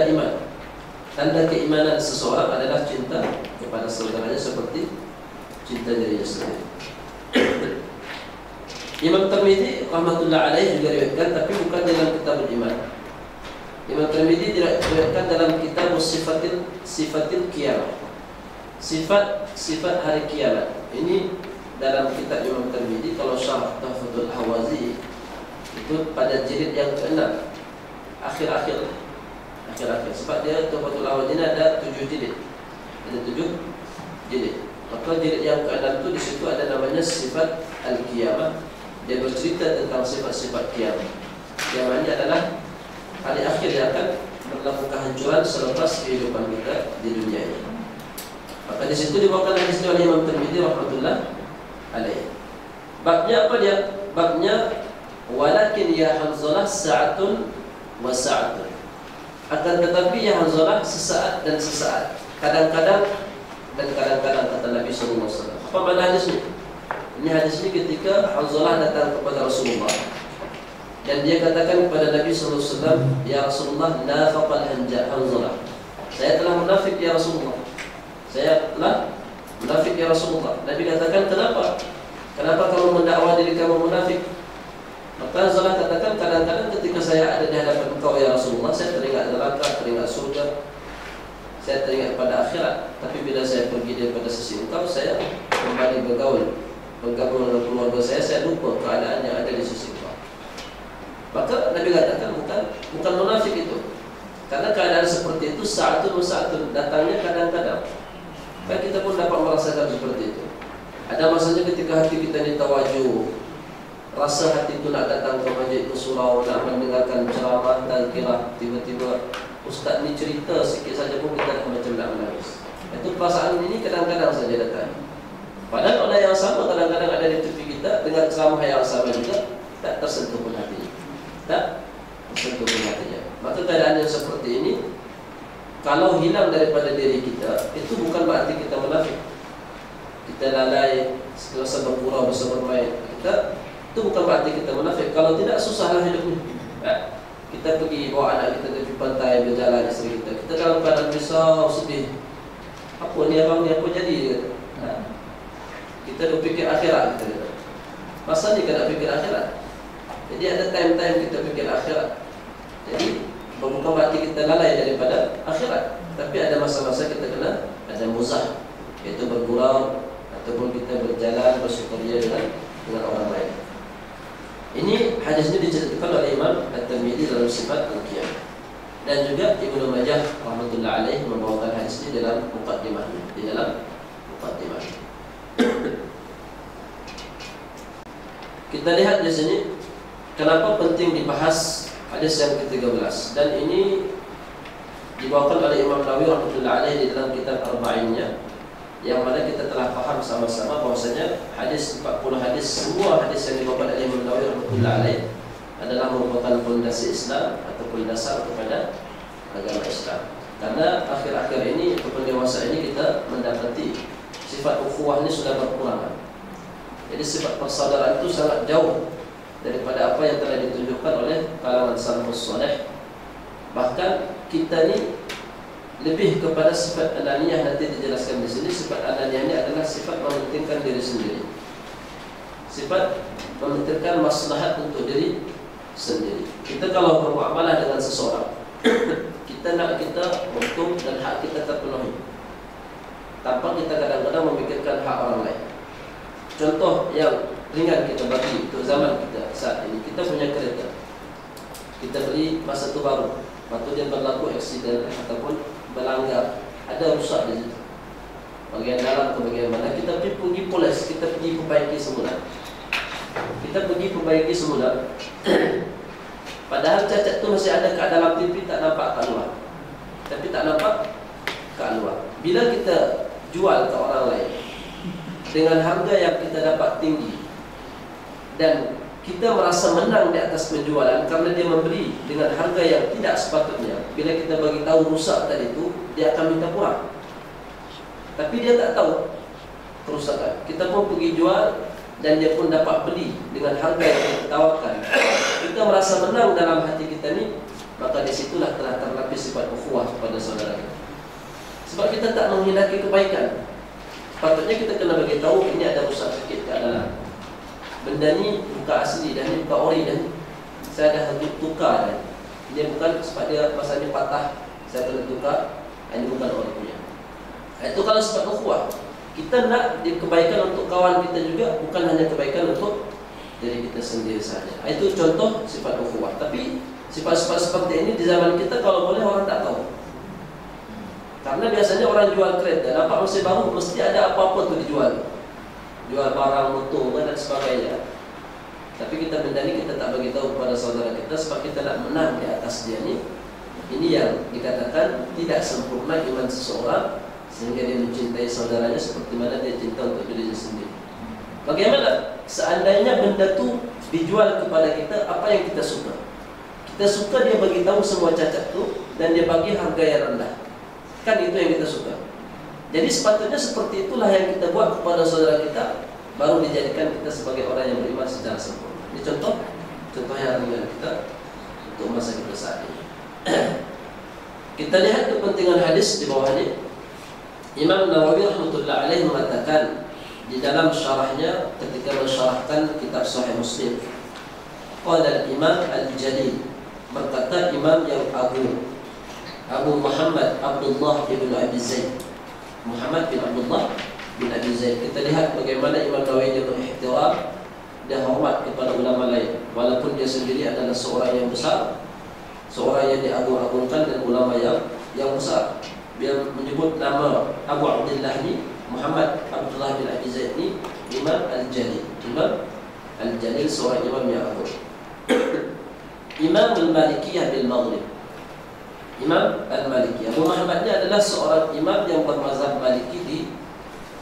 tanda iman. Tanda keimanan seseorang adalah cinta kepada saudaranya seperti cinta dirinya sendiri. Imam Tirmidzi rahmatullah alaih juga diriwayatkan, tapi bukan dalam kitab iman. Imam Tirmidzi diriwayatkan dalam kitab sifatil qiyamah, sifat hari kiamat. Ini dalam kitab Imam Tirmidzi. Kalau syarah Tuhfatul Hawazi itu pada jilid yang ke-6, akhir-akhir. Sebab dia Tuhfatul Hawazi ini ada 7 jilid. Maka jilid yang ke-6 itu di situ ada namanya sifat al-qiyamah. Dia bercerita tentang sifat-sifat kiamat. Kiamat ini adalah hari akhir yang akan berlaku kehancuran selepas kehidupan kita di dunia ini. Maka di situ dibawakan hadis oleh Imam Tirmidzi rahmatullah alaih. Babnya apa dia? Babnya walakin ya Hanzalah sa'atun wa sa'atun. Akan tetapi ya Hanzalah sesaat dan sesaat. Kadang-kadang dan kadang-kadang, kata Nabi sallallahu alaihi wasallam. Apa makna hadis ini? Ini hadis ini ketika Hanzalah datang kepada Rasulullah dan dia katakan kepada Nabi sallallahu alaihi wasallam, ya Rasulullah, nafaqal Hanzalah. Saya telah munafik ya Rasulullah. Saya telah munafik ya Rasulullah. Nabi katakan, kenapa? Kenapa kamu mendakwa diri kamu munafik? Maka Hanzalah katakan, kadang-kadang ketika saya ada di hadapan engkau ya Rasulullah, saya teringat neraka, teringat surga, saya teringat pada akhirat. Tapi bila saya pergi daripada sisi engkau, saya kembali bergabung dengan keluarga saya lupa keadaan yang ada di sisi engkau. Maka Nabi katakan, bukan munafik itu. Karena keadaan seperti itu saatun datangnya kadang-kadang. Kan kita pun dapat merasakan seperti itu. Ada masanya ketika hati kita ini tawajuh, rasa hati itu nak datang ke masjid, ke surau, nak mendengarkan ceramah tazkirah, tiba-tiba ustaz ni cerita sikit saja pun kita dah macam nak menangis. Itu perasaan ini kadang-kadang saja datang. Padahal orang yang sama kadang-kadang ada di tepi kita dengan ceramah yang sama juga tak tersentuh pun hatinya. Tak tersentuh pun hatinya. Maka keadaan yang seperti ini kalau hilang daripada diri kita, itu bukan berarti kita munafik. Kita lalai, selesa berpura, bermain. Itu bukan berarti kita munafik. Kalau tidak, susahlah hidupnya. Kita pergi bawa anak kita ke pantai, berjalan isteri kita. Kita dalam keadaan risau, sedih. Apa ni abang ni, apa jadi? Kita berfikir akhirat. Masa ni kita nak fikir akhirat. Jadi ada time-time kita fikir akhirat. Jadi bukan berarti kita lalai daripada akhirat, tapi ada masa-masa kita kena ada muzah, iaitu bergurau ataupun kita berjalan bersukaria dengan orang lain. Ini hadis ini diceritakan oleh Imam At-Tirmidzi dalam sifat al-qiyamah, dan juga Ibnu Majah rahmatullah alaih membawakan hadis ini dalam muqaddimahnya. Kita lihat di sini kenapa penting dibahas hadis yang ke-13, dan ini dibawakan oleh Imam Nawawi rahmatullah alaih di dalam kitab Arba'innya, yang mana kita telah faham sama-sama bahwasanya hadis 40 hadis, semua hadis yang dibawakan oleh Imam Nawawi rahmatullah alaih adalah merupakan fondasi Islam ataupun dasar kepada agama Islam. Karena akhir-akhir ini ataupun dewasa ini kita mendapati sifat ukhuwah ini sudah berkurang. Jadi sifat persaudaraan itu sangat jauh daripada apa yang telah ditunjukkan oleh kalangan salafus saleh. Bahkan kita ni lebih kepada sifat ananiyah, nanti dijelaskan di sini. Sifat ananiyah ini adalah sifat mementingkan diri sendiri, sifat mementingkan maslahat untuk diri sendiri. Kita kalau bermuamalah dengan seseorang, kita nak kita untung dan hak kita terpenuhi, tanpa kita kadang-kadang memikirkan hak orang lain. Contoh yang ringan kita bagi untuk zaman kita saat ini, kita punya kereta, kita beli masa tu baru, lepas tu dia berlaku aksiden ataupun berlanggar, ada rusak di situ, bahagian dalam ke bahagian mana, kita pergi polis, kita pergi perbaiki semula. Padahal cacat tu masih ada kat dalam TV, tak nampak kat luar, tapi tak nampak kat luar. Bila kita jual ke orang lain dengan harga yang kita dapat tinggi, dan kita merasa menang di atas penjualan karena dia membeli dengan harga yang tidak sepatutnya, bila kita bagi tahu rusak tadi itu, dia akan minta kurang. Tapi dia tak tahu kerusakan. Kita pun pergi jual dan dia pun dapat beli dengan harga yang kita tawarkan. Kita merasa menang dalam hati kita ni, maka disitulah telah terlapis sifat ukhuwah kepada saudara kita. Sebab kita tak menghendaki kebaikan. Patutnya kita kena bagi tahu ini ada rusak sikit kat dalam. Benda ni bukan asli dan ni bukan ori dan saya dah tukar dan dia bukan sebab dia masa ni patah saya kena tukar, ini bukan ori punya. Itu kalau sifat ukhuwah. Kita nak kebaikan untuk kawan kita juga, bukan hanya kebaikan untuk diri kita sendiri saja. Itu contoh sifat ukhuwah. Tapi sifat-sifat seperti ini di zaman kita kalau boleh orang tak tahu. Karena biasanya orang jual kereta, nampak masih baru, mesti ada apa-apa tu dijual. Jual barang, motor dan sebagainya. Tapi kita benda ni kita tak bagi tahu kepada saudara kita sebab kita nak menang di atas dia ni. Ini yang dikatakan tidak sempurna iman seseorang sehingga dia mencintai saudaranya seperti mana dia cinta untuk dirinya sendiri. Bagaimana seandainya benda tu dijual kepada kita apa yang kita suka? Kita suka dia bagi tahu semua cacat tu dan dia bagi harga yang rendah. Kan itu yang kita suka. Jadi sepatutnya seperti itulah yang kita buat kepada saudara kita, baru dijadikan kita sebagai orang yang beriman secara sempurna. Ini contoh yang ringan kita untuk masa kita saat ini. Kita lihat kepentingan hadis di bawah ini. Imam Nawawi rahmatullah alaih mengatakan di dalam syarahnya ketika mensyarahkan kitab Sahih Muslim, qala al-Imam al-Jalil, berkata Imam yang agung, Abu Muhammad Abdullah bin Abi Zaid, Muhammad bin Abdullah bin Abi Zaid. Kita lihat bagaimana Imam Nawawi dia berihtiram, dia hormat kepada ulama lain, walaupun dia sendiri adalah seorang yang besar, seorang yang diagung-agungkan dan ulama yang besar. Dia menyebut nama Abu Abdullah ni, Muhammad Abdullah bin Abi Zaid ni Imam Al-Jalil. Imam Al-Jalil seorang imam yang agung. Imam Al-Malikiyah bil Maghrib. Imam Al-Maliki. Abu Muhammad ni adalah seorang imam yang bermazhab Maliki di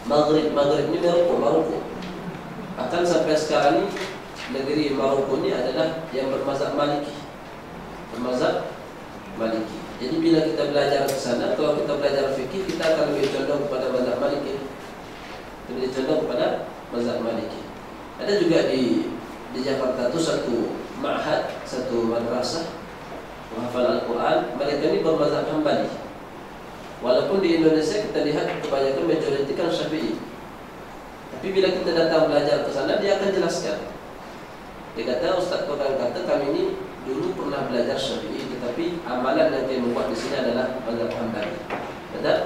Maghrib. Maghrib ni Maroko. Akan sampai sekarang ni negeri Maroko ni adalah yang bermazhab Maliki. Bermazhab Maliki. Jadi bila kita belajar ke sana, kalau kita belajar fikih, kita akan lebih condong kepada mazhab Maliki. Lebih condong kepada mazhab Maliki. Ada juga di Jakarta tu satu ma'had, satu madrasah menghafal Al-Quran, mereka ni bermazhab Hambali. Walaupun di Indonesia kita lihat kebanyakan majoriti kan Syafi'i. Tapi bila kita datang belajar ke sana, dia akan jelaskan. Dia kata, Ustaz Kodan kata kami ni dulu pernah belajar Syafi'i, tetapi amalan yang kami buat di sini adalah mazhab Hambali. Betul?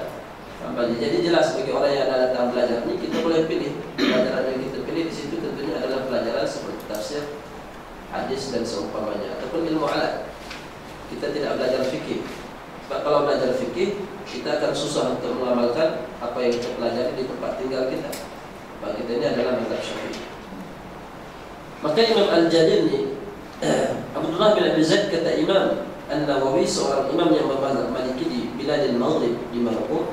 Hambali. Jadi jelas bagi orang yang datang belajar ni, kita boleh pilih. Pelajaran yang kita pilih di situ tentunya adalah pelajaran seperti tafsir, hadis dan seumpamanya, ataupun ilmu alat. Kita tidak belajar fikih. Sebab kalau belajar fikih, kita akan susah untuk mengamalkan apa yang kita pelajari di tempat tinggal kita. Sebab kita ini adalah mazhab Syafi'i. Maka Imam Al-Jalil ni Abdullah bin Abi Zaid kata Imam An-Nawawi, seorang imam yang bermazhab Maliki di Biladil Maghrib di Maroko.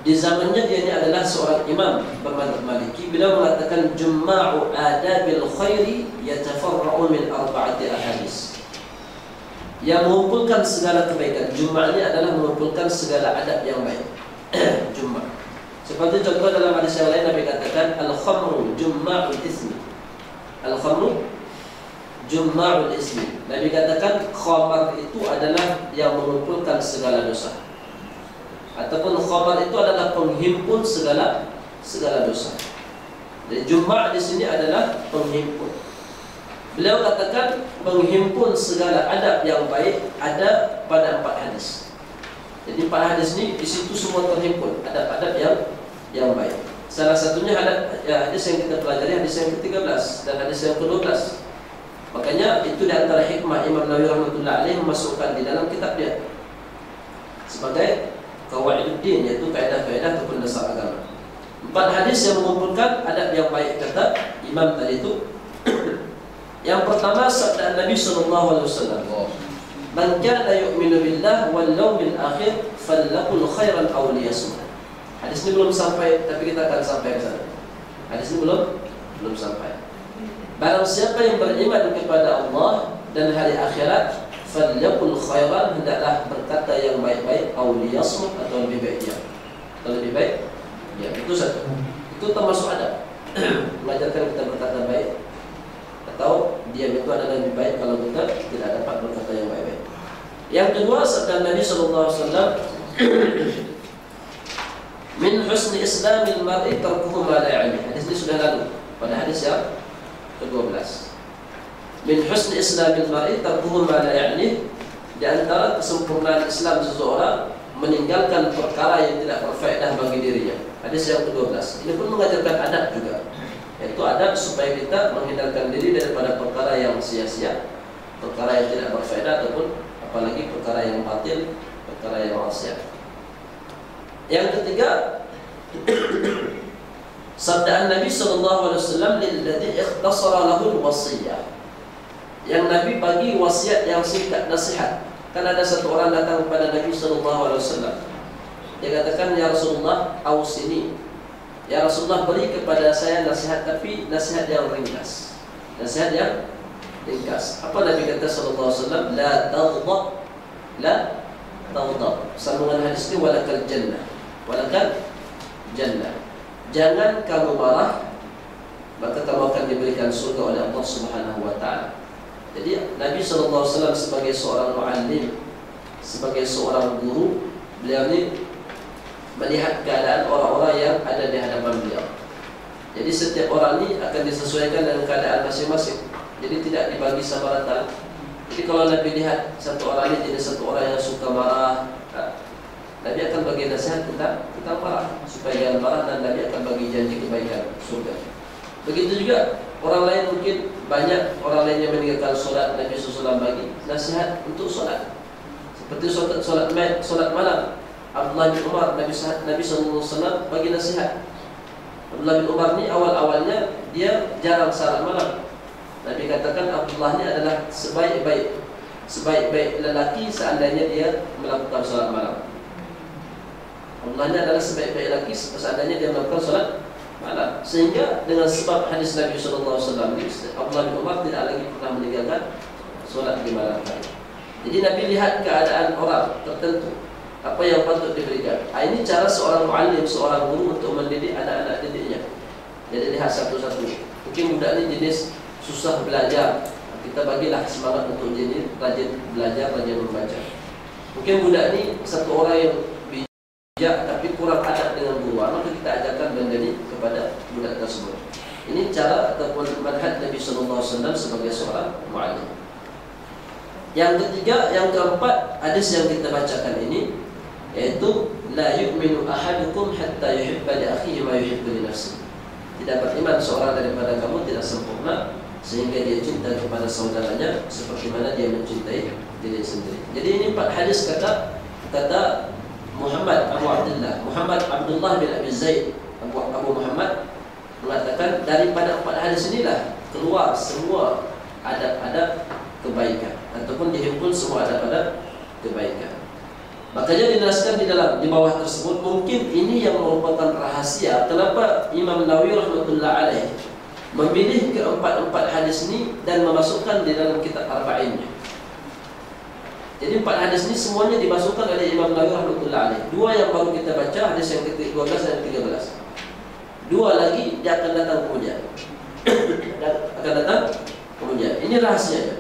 Di zamannya dia ini adalah seorang imam bermazhab Maliki. Beliau mengatakan jumma'u adabil khairi yatafarra'u min arba'ati ahadis. Yang mengumpulkan segala kebaikan. Jumma' ini adalah mengumpulkan segala adab yang baik. Jumma'. Seperti contoh dalam hadis yang lain Nabi katakan al-khamru jumma'ul ismi. Al-khamru jumma'ul ismi. Nabi katakan khamar itu adalah yang mengumpulkan segala dosa. Ataupun khamar itu adalah penghimpun segala dosa. Jadi jumma' di sini adalah penghimpun. Beliau katakan menghimpun segala adab yang baik ada pada 4 hadis. Jadi 4 hadis ni di situ semua terhimpun adab-adab yang baik. Salah satunya hadis yang kita pelajari, hadis yang ke-13 dan hadis yang ke-12. Makanya itu di antara hikmah Imam Nawawi rahmatullah alaih memasukkan di dalam kitab dia sebagai qawaiduddin, yaitu kaedah-kaedah ataupun dasar agama. 4 hadis yang mengumpulkan adab yang baik kata Imam tadi itu. Yang pertama sabda Nabi sallallahu alaihi wasallam, "Man kana yu'minu billah wal yawmil akhir falyaqul khairan aw liyasmut." Hadis ini belum sampai, tapi kita akan sampai ke sana. Hadis ini belum sampai. Barang siapa yang beriman kepada Allah dan hari akhirat, falyaqul khairan, hendaklah berkata yang baik-baik, aw liyasmut, atau lebih baik diam. Atau lebih baik diam. Itu satu. Itu termasuk adab. Mengajarkan kita berkata baik, atau diam itu adalah lebih baik kalau kita tidak dapat berkata yang baik-baik. Yang kedua, sabda Nabi sallallahu alaihi wasallam, min husni islamil mar'i tarkuhu ma la ya'ni. Hadis ini sudah lalu pada hadis yang ke-12. Min husni islamil mar'i tarkuhu ma la ya'ni. Di antara kesempurnaan Islam seseorang meninggalkan perkara yang tidak berfaedah bagi dirinya. Hadis yang ke-12. Ini pun mengajarkan adab juga. Yaitu adab supaya kita menghindarkan diri daripada perkara yang sia-sia, perkara yang tidak berfaedah, ataupun apalagi perkara yang batil, perkara yang maksiat. Yang ketiga, sabda Nabi sallallahu alaihi wasallam, lilladzi ikhtasara lahu al-wasiyah. Yang Nabi bagi wasiat yang singkat, nasihat. Kan ada satu orang datang kepada Nabi sallallahu alaihi wasallam. Dia katakan, ya Rasulullah, ausini. Ya Rasulullah, beri kepada saya nasihat, tapi nasihat yang ringkas. Nasihat yang ringkas. Apa Nabi kata sallallahu alaihi wasallam? La taghdab, la taghdab. Sambungan hadis ini, walakal jannah. Walakal jannah. Jangan kamu marah, maka kamu akan diberikan surga oleh Allah Subhanahu wa taala. Jadi Nabi SAW sebagai seorang muallim, sebagai seorang guru, beliau ini melihat keadaan orang-orang yang ada di hadapan beliau. Jadi setiap orang ini akan disesuaikan dengan keadaan masing-masing. Jadi tidak dibagi sama rata. Jadi kalau Nabi lihat satu orang ini jadi satu orang yang suka marah, Nabi akan bagi nasihat tentang marah supaya jangan marah, dan Nabi akan bagi janji kebaikan surga. Begitu juga orang lain, mungkin banyak orang lain yang meninggalkan solat, Nabi SAW bagi nasihat untuk solat. Seperti solat malam, Abdullah bin Umar, Nabi SAW bagi nasihat. Abdullah bin Umar ni awal-awalnya dia jarang salat malam. Nabi katakan Abdullah ni adalah sebaik-baik lelaki seandainya dia melakukan solat malam. Abdullah ni adalah sebaik-baik lelaki seandainya dia melakukan solat malam. Sehingga dengan sebab hadis Nabi SAW ini, Abdullah bin Umar tidak lagi pernah meninggalkan solat di malam hari. Jadi Nabi lihat keadaan orang tertentu, apa yang patut diberikan. Ini cara seorang muallim, seorang guru untuk mendidik anak-anak didiknya. Jadi lihat satu-satu. Mungkin budak ini jenis susah belajar, kita bagilah semangat untuk jadi rajin belajar, rajin membaca. Mungkin budak ini satu orang yang bijak tapi kurang adab dengan guru, maka kita ajarkan benda ini kepada budak tersebut. Ini cara ataupun manhaj Nabi SAW sebagai seorang muallim. Yang ketiga, yang keempat, hadis yang kita bacakan ini, yaitu la yu'minu ahadukum hatta yuhibba li akhihi ma yuhibbu li nafsihi. Tidak beriman seorang daripada kamu tidak sempurna sehingga dia cinta kepada saudaranya seperti mana dia mencintai diri sendiri. Jadi ini 4 hadis kata Muhammad Abdullah bin Abi Zaid Abu Muhammad mengatakan, daripada 4 hadis inilah keluar semua adab-adab kebaikan, ataupun dihimpun semua adab-adab kebaikan. Makanya dijelaskan di bawah tersebut, mungkin ini yang merupakan rahasia kenapa Imam Nawawi rahmatullah alaih memilih keempat hadis ini dan memasukkan di dalam kitab Arba'innya. Jadi 4 hadis ini semuanya dimasukkan oleh Imam Nawawi rahmatullah alaih. 2 yang baru kita baca, hadis yang ke-12 dan ke-13. 2 lagi dia akan datang kemudian. Ini rahasianya.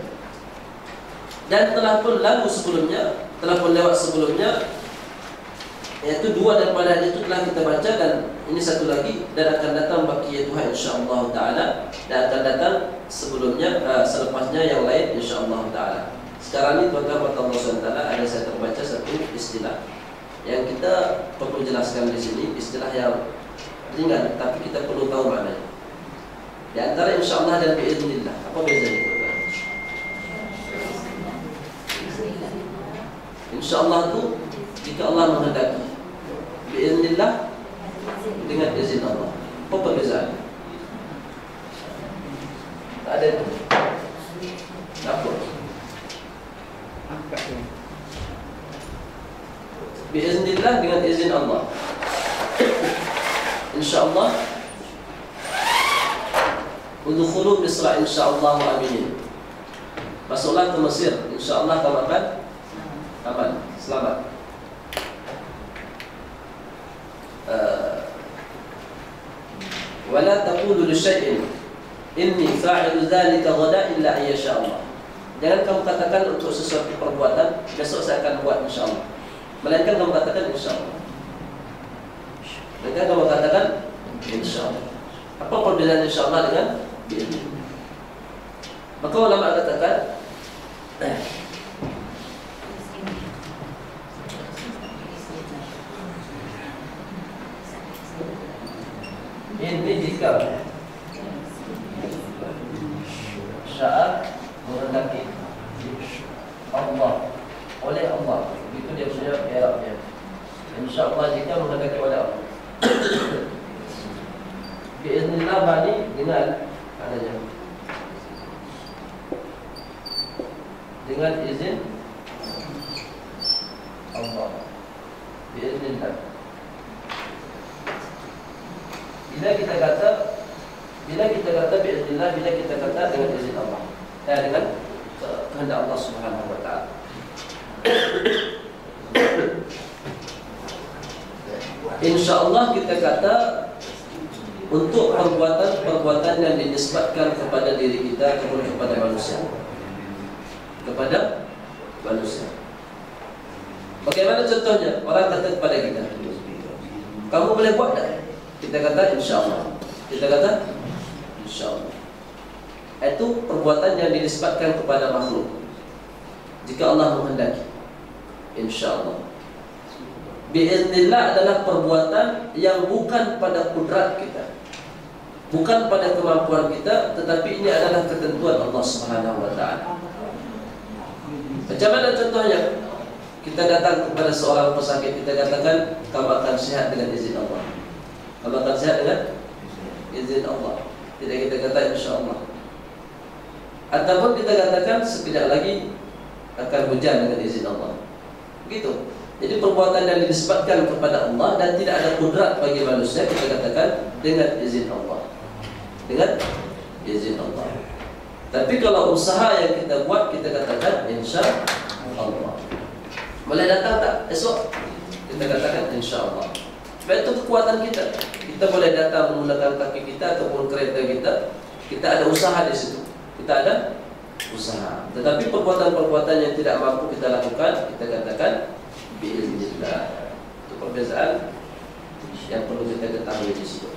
Dan telah pun lewat sebelumnya, yaitu 2 daripada hadis itu telah kita baca, dan ini satu lagi, dan akan datang baqiyah Tuhan insyaallah taala, dan akan datang selepasnya yang lain insyaallah taala. Sekarang ini tuan-tuan Allah SWT, ada saya terbaca satu istilah yang kita perlu jelaskan di sini, istilah yang ringan tapi kita perlu tahu maknanya. Di antara insyaallah dan biiznillah, apa bezanya tuan-tuan? Insyaallah itu jika Allah menghendaki, biiznillah dengan izin Allah. Apa perbezaannya? Tak ada itu. Apa? Biiznillah dengan izin Allah. InsyaAllah. Udkhulu Misra insyaallah aminin. Masuklah ke Mesir, insyaallah kamu akan aman, selamat. Wala taqulu li syai'in inni fa'ilu dzalika ghadan illa in yasha Allah. Jangan kamu katakan untuk sesuatu perbuatan, besok saya akan buat insyaAllah. Melainkan kamu katakan insyaAllah. Melainkan kamu katakan insyaAllah. Apa perbedaan insyaAllah dengan bi'idznillah? Maka ulama katakan ini jika syarat menghendaki Allah oleh Allah, itu dia punya i'rabnya. InsyaAllah jika menghendaki oleh Allah. Biiznillah bani dengan adanya, dengan izin Allah. Biiznillah. Bila kita kata biiznillah, bila kita kata dengan izin Allah, dengan kehendak Allah Subhanahu wa taala. InsyaAllah kita kata untuk perbuatan yang dinisbatkan kepada diri kita ataupun kepada manusia. Kepada manusia. Bagaimana contohnya? Orang kata kepada kita, kamu boleh buat tak? Kita kata insyaAllah. Kita kata insyaAllah. Itu perbuatan yang dinisbatkan kepada makhluk. Jika Allah menghendaki, insyaAllah. Biiznillah adalah perbuatan yang bukan pada kudrat kita, bukan pada kemampuan kita, tetapi ini adalah ketentuan Allah Subhanahu wa taala. Macam mana contohnya? Kita datang kepada seorang pesakit, kita katakan kamu akan sehat dengan izin Allah. Kamu akan sehat dengan izin Allah. Tidak kita kata insyaAllah. Ataupun kita katakan sekejap lagi akan hujan dengan izin Allah. Begitu. Jadi perbuatan yang dinisbatkan kepada Allah dan tidak ada kudrat bagi manusia, kita katakan dengan izin Allah. Dengan izin Allah. Tapi kalau usaha yang kita buat, kita katakan insyaAllah. Boleh datang tak esok? Kita katakan insyaAllah. Sebab itu kekuatan kita. Kita boleh datang menggunakan kaki kita ataupun kereta kita. Kita ada usaha di situ. Kita ada usaha. Tetapi perbuatan-perbuatan yang tidak mampu kita lakukan, kita katakan biiznillah. Itu perbezaan yang perlu kita ketahui di situ.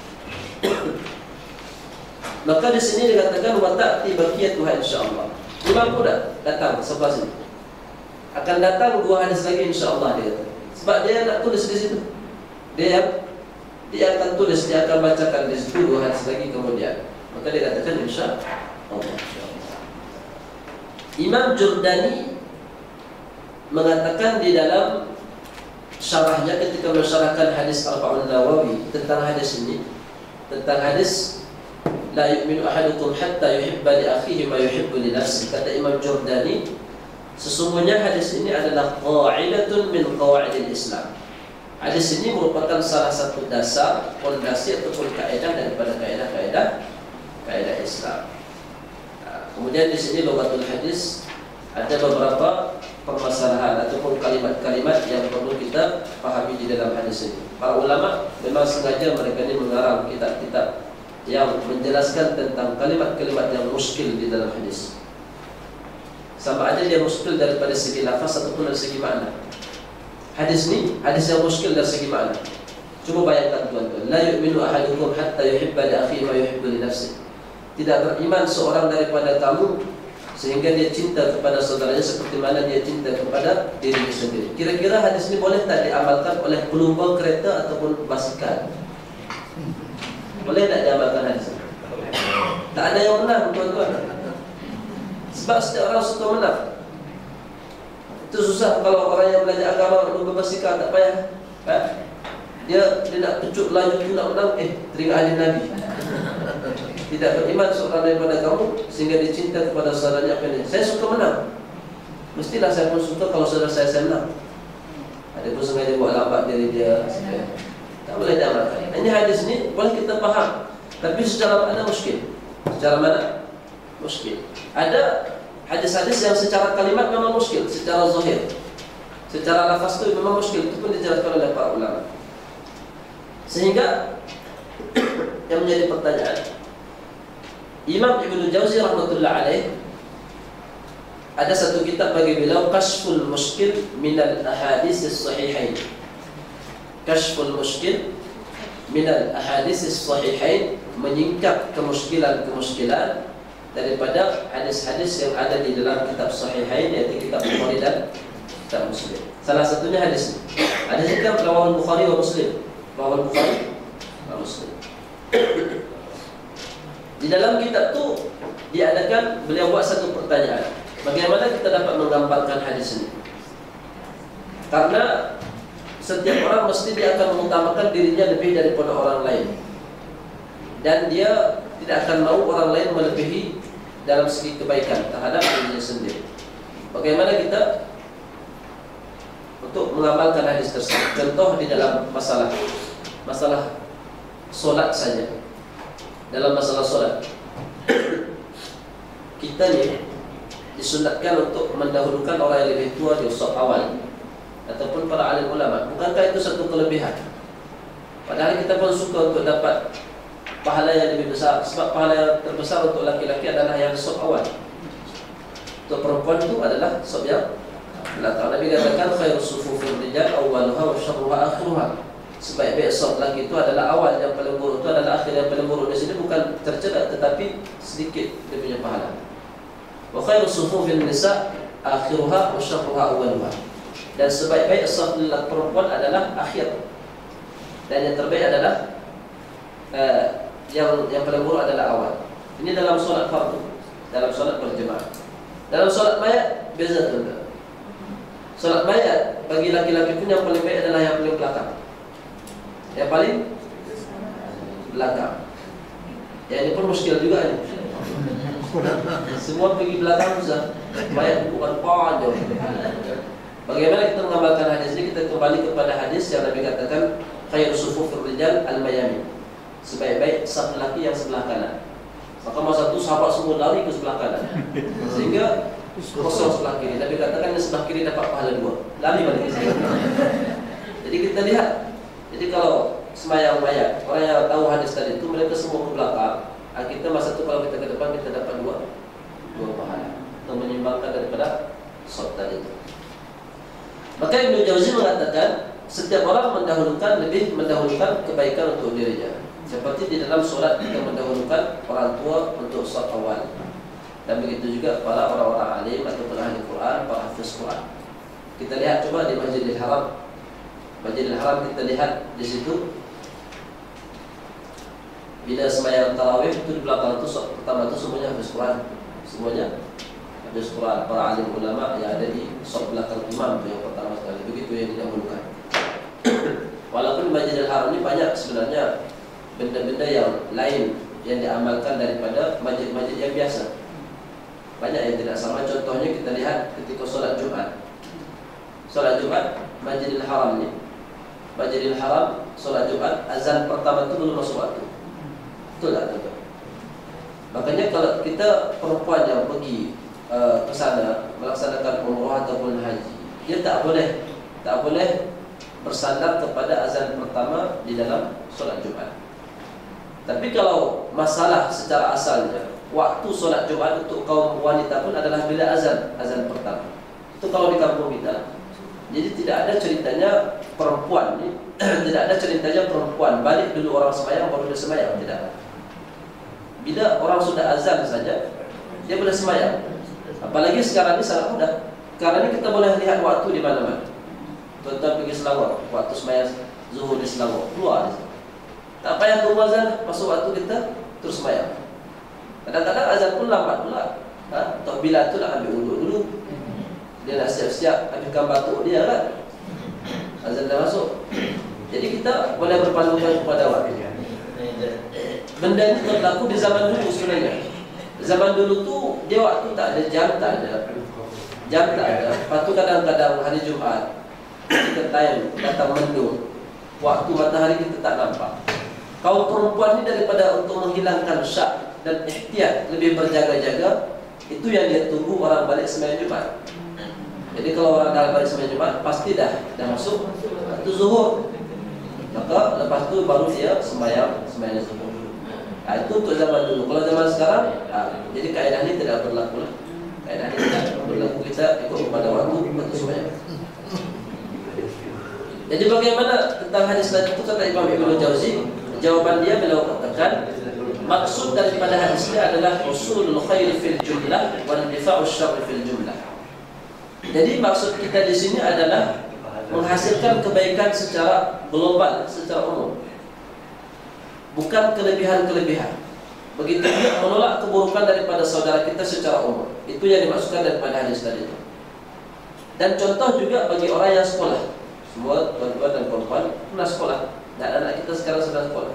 Maka di sini dikatakan wa ta'ti baqiyatuha insyaallah. Mampu tak datang sebelah sini? Akan datang 2 hadis lagi insyaallah dia kata. Sebab dia nak tulis di situ. Dia akan tulis, dia akan bacakan di situ 2 hadis lagi kemudian. Maka dia katakan insyaallah. Imam Jurdani mengatakan di dalam syarahnya ketika mensyarahkan hadis Arba'un Nawawi tentang hadis ini, tentang hadis la yu'minu ahadukum hatta yuhibba li akhihi ma yuhibbu li nafsihi, kata Imam Jurdani, sesungguhnya hadis ini adalah qa'idatun min qawaidil Islam. Hadis ini merupakan salah satu dasar, fondasi ataupun kaidah daripada kaidah Islam. Kemudian di sini lughatul hadis ada beberapa permasalahan ataupun kalimat-kalimat yang perlu kita pahami di dalam hadis ini. Para ulama memang sengaja mereka ini mengarang kitab-kitab yang menjelaskan tentang kalimat-kalimat yang muskil di dalam hadis. Sama ada dia muskil daripada segi lafaz ataupun dari segi makna. Hadis ini hadis yang muskil dari segi makna. Cuba bayangkan tuan-tuan, la yu'minu ahadukum hatta yuhibba li akhihi ma yuhibbu li nafsihi. Tidak beriman seorang daripada kamu sehingga dia cinta kepada saudaranya seperti mana dia cinta kepada dirinya sendiri. Kira-kira hadis ini boleh tak diamalkan oleh pelumba kereta ataupun basikal? Boleh tak diamalkan hadis ini? Tak ada yang menang tuan-tuan. Sebab setiap orang suka menang. Itu susah kalau orang yang belajar agama pelumba basikal, tak payah. Dia nak pecut laju tu nak menang, teringat hadis Nabi. Tidak beriman seorang daripada kamu sehingga dia cinta kepada saudaranya apa ini. Saya suka menang. Mestilah saya pun suka kalau saudara saya menang. Ada pun sengaja buat lambat diri dia. Tak boleh diamalkan. Ini hadis ini boleh kita faham, tapi secara mana muskil. Secara mana muskil. Ada hadis-hadis yang secara kalimat memang muskil, secara zahir, secara lafaz itu memang muskil. Itu pun dijelaskan oleh para ulama. Sehingga yang menjadi pertanyaan, Imam Ibnu Jauzi rahmatullah alaih ada satu kitab bagi beliau, Kashful Mushkil minal Ahadits Sahihain. Kashful Mushkil minal Ahadits Sahihain, menyingkap kemuskilan-kemuskilan daripada hadis-hadis yang ada di dalam kitab Sahihain, yaitu kitab Bukhari dan kitab Muslim. Salah satunya hadis ini. Hadis kitab Rawahul Bukhari wa Muslim. Rawahul Bukhari wa Muslim. Di dalam kitab itu diadakan, beliau buat satu pertanyaan, bagaimana kita dapat menggambarkan hadis ini? Karena setiap orang mesti dia akan mengutamakan dirinya lebih daripada orang lain, dan dia tidak akan mau orang lain melebihi dalam segi kebaikan terhadap dirinya sendiri. Bagaimana kita untuk mengamalkan hadis tersebut? Contoh di dalam masalah solat saja. Dalam masalah solat, kita ni disunatkan untuk mendahulukan orang yang lebih tua di saf awal ataupun para alim ulama. Bukankah itu satu kelebihan? Padahal kita pun suka untuk dapat pahala yang lebih besar. Sebab pahala yang terbesar untuk laki-laki adalah yang saf awal. Untuk perempuan itu adalah saf yang belakang. Nabi katakan khairus sufufir rijal awwaluha wa syarruha akhiruha. Sebaik-baik saf laki itu adalah awal, yang paling buruk itu adalah akhir. Yang paling buruk di sini bukan tercela, tetapi sedikit dia punya pahala. Wa khairus sufufin nisa akhiruha wa syarruha awwaluha. Dan sebaik-baik saf perempuan adalah akhir, dan yang terbaik adalah yang paling buruk adalah awal. Ini dalam solat fardu, dalam solat berjemaah. Dalam solat mayat beza tuan. Solat mayat bagi laki-laki pun yang paling baik adalah yang paling belakang. Yang paling belakang. Ya, ini pun muskil juga ni. Semua pergi belakang susah. Mayat bukan panjang. Bagaimana kita mengamalkan hadis ini? Kita kembali kepada hadis yang Nabi katakan khairus sufufir rijal al-mayamin. Sebaik-baik saf lelaki yang sebelah kanan. Maka masa itu sahabat semua lari ke sebelah kanan, sehingga kosong sebelah kiri. Nabi katakan yang sebelah kiri dapat pahala 2, lari balik ke sini. Jadi kita lihat, jadi kalau semayang mayat, orang yang tahu hadis tadi itu mereka semua ke belakang. Kita masa itu kalau kita ke depan kita dapat dua pahala, untuk menyimbangkan daripada saf tadi itu. Maka Ibnu Jauzi mengatakan setiap orang lebih mendahulukan kebaikan untuk dirinya. Seperti di dalam solat kita mendahulukan orang tua untuk saf awal. Dan begitu juga para orang-orang alim ataupun ahli Quran, para hafiz Quran. Kita lihat coba di Masjidil Haram. Masjidil Haram kita lihat di situ, bila sembahyang tarawih itu di belakang itu saf pertama itu semuanya hafiz Quran. Semuanya hafiz Quran, para alim ulama yang ada di saf belakang imam itu yang pertama sekali. Begitu yang didahulukan. Walaupun Masjidil Haram ini banyak sebenarnya benda-benda yang lain yang diamalkan daripada masjid-masjid yang biasa. Banyak yang tidak sama. Contohnya kita lihat ketika solat Jumat. Solat Jumat Masjidil Haram ni, Masjidil Haram solat Jumat, azan pertama itu belum masuk waktu. Betul tak tuan? Makanya kalau kita perempuan yang pergi ke sana melaksanakan umrah ataupun haji, dia tak boleh bersandar kepada azan pertama di dalam solat Jumat. Tapi kalau masalah secara asalnya, waktu solat Jumat untuk kaum wanita pun adalah bila azan pertama. Itu kalau di kampung kita. Jadi tidak ada ceritanya perempuan ni, tidak ada ceritanya perempuan balik dulu orang sembahyang baru dia sembahyang, tidak. Bila orang sudah azan saja, dia boleh sembahyang. Apalagi sekarang ni sangat mudah. Sekarang ni kita boleh lihat waktu di mana-mana. Tuan-tuan pergi Selangor, waktu sembahyang zuhur di Selangor, keluar di sana. Tak payah tunggu azan, masuk waktu kita terus sembahyang. Kadang-kadang azan pun lambat pula. Tok Bilal tu nak ambil wuduk dulu. Dia nak siap-siap habiskan batuk dia kan. Azan dah masuk. Jadi kita boleh berpandukan kepada waktu. Benda ini berlaku di zaman dulu sebenarnya. Zaman dulu tu dia waktu tak ada, jam tak ada. Jam tak ada. Lepas tu kadang-kadang hari Jumat kita time datang mendung, waktu matahari kita tak nampak. Kaum perempuan ni daripada untuk menghilangkan syak dan ihtiyat, lebih berjaga-jaga, itu yang dia tunggu orang balik sembahyang Jumat. Jadi kalau orang dah balik sembahyang Jumat, pasti dah masuk waktu zuhur. Maka lepas tu baru dia sembahyang zuhur. Itu untuk zaman dulu. Kalau zaman sekarang, jadi kaedah ni tidak berlaku lah. Kaedah tidak berlaku, kita ikut pada waktu sembahyang. Jadi bagaimana tentang hadis tadi itu, kata Imam Ibnu Jauzi, jawaban dia beliau katakan, maksud daripada hadis ini adalah usulul khair fil jumlah wa indifa'us syarr fil jumlah. Jadi maksud kita di sini adalah menghasilkan kebaikan secara global, secara umum, bukan kelebihan-kelebihan. Begitu juga menolak keburukan daripada saudara kita secara umum. Itu yang dimaksudkan daripada hadis tadi itu. Dan contoh juga bagi orang yang sekolah. Semua tuan-tuan dan perempuan pernah sekolah, dan anak kita sekarang sedang sekolah.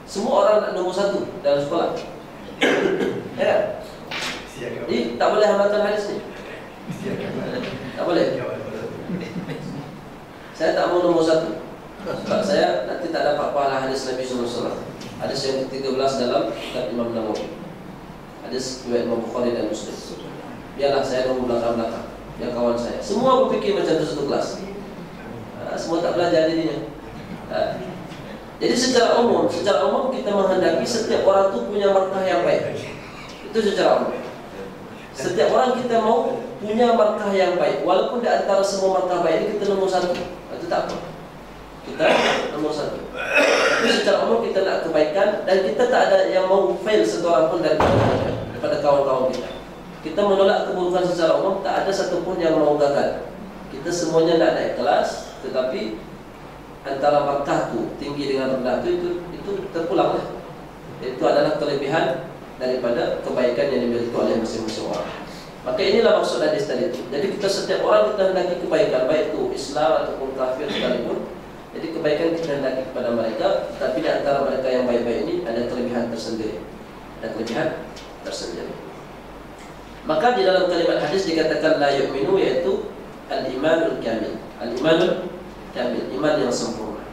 Semua orang nomor 1 dalam sekolah. Ya. Jadi tak boleh amalkan hadis ni. Tak boleh. Saya tak mau nomor 1. Sebab saya nanti tak dapat pahala hadis Nabi SAW. Hadis yang ke-13 dalam kitab Imam Nawawi. Hadis riwayat Imam Bukhari dan Muslim. Biarlah saya nomor belakang-belakang, yang kawan saya. Semua berfikir macam tu satu kelas. Semua tak belajar dirinya. Jadi secara umum kita menghendaki setiap orang tu punya markah yang baik. Itu secara umum. Setiap orang kita mau punya markah yang baik. Walaupun di antara semua markah baik ini kita nomor 1. Itu tak apa. Kita nomor 1. Tapi secara umum kita nak kebaikan, dan kita tak ada yang mau fail satu orang pun daripada kawan-kawan kita. Kita menolak keburukan secara umum, tak ada satu pun yang mau gagal. Kita semuanya nak naik kelas, tetapi antara markah tu tinggi dengan rendah itu terpulang lah. Itu adalah kelebihan daripada kebaikan yang dimiliki oleh masing-masing orang. Maka inilah maksud hadis tadi itu. Jadi kita setiap orang kita hendaki kebaikan, baik itu Islam ataupun kafir sekalipun. Jadi kebaikan kita hendaki kepada mereka, tapi di antara mereka yang baik-baik ini ada kelebihan tersendiri. Ada kelebihan tersendiri. Maka di dalam kalimat hadis dikatakan la yu'minu, yaitu al-imanul kamil. Al-imanul kamil, iman yang sempurna.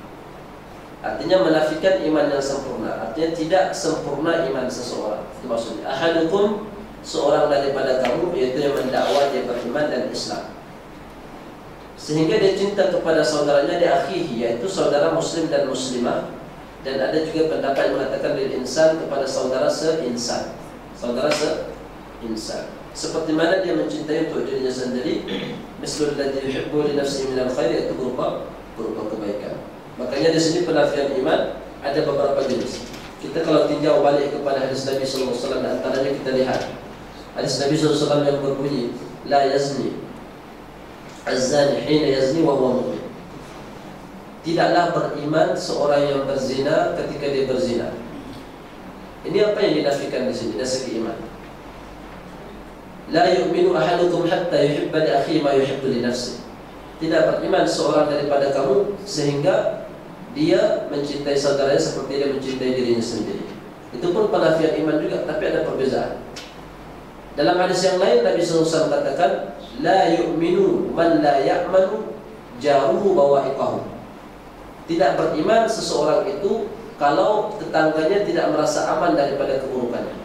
Artinya menafikan iman yang sempurna. Artinya tidak sempurna iman seseorang. Itu maksudnya. Ahadukum, seorang daripada kamu, yaitu yang mendakwa dia beriman dan Islam, sehingga dia cinta kepada saudaranya di akhihi, yaitu saudara muslim dan muslimah. Dan ada juga pendapat yang mengatakan lil insan, kepada saudara seinsan. Saudara seinsan, seperti mana dia mencintai untuk dirinya sendiri. Mislul ladzi yuhibbu li nafsihi minal khair, yaitu berupa kebaikan. Makanya di sini penafian iman ada beberapa jenis. Kita kalau tinjau balik kepada hadis Nabi SAW, antaranya kita lihat hadis Nabi SAW yang berbunyi, la yazni az-zani hina yazni wa huwa mu'min. Tidaklah beriman seorang yang berzina ketika dia berzina. Ini apa yang dinafikan di sini dari segi iman. La yu'minu ahadukum hatta yuhibba li akhihi ma yuhibbu li nafsihi. Tidak beriman seorang daripada kamu sehingga dia mencintai saudaranya seperti dia mencintai dirinya sendiri. Itu pun penafian iman juga, tapi ada perbezaan. Dalam hadis yang lain Nabi SAW katakan, la yu'minu man la ya'manu jaruhu bawa'iqahu. Tidak beriman seseorang itu kalau tetangganya tidak merasa aman daripada keburukannya.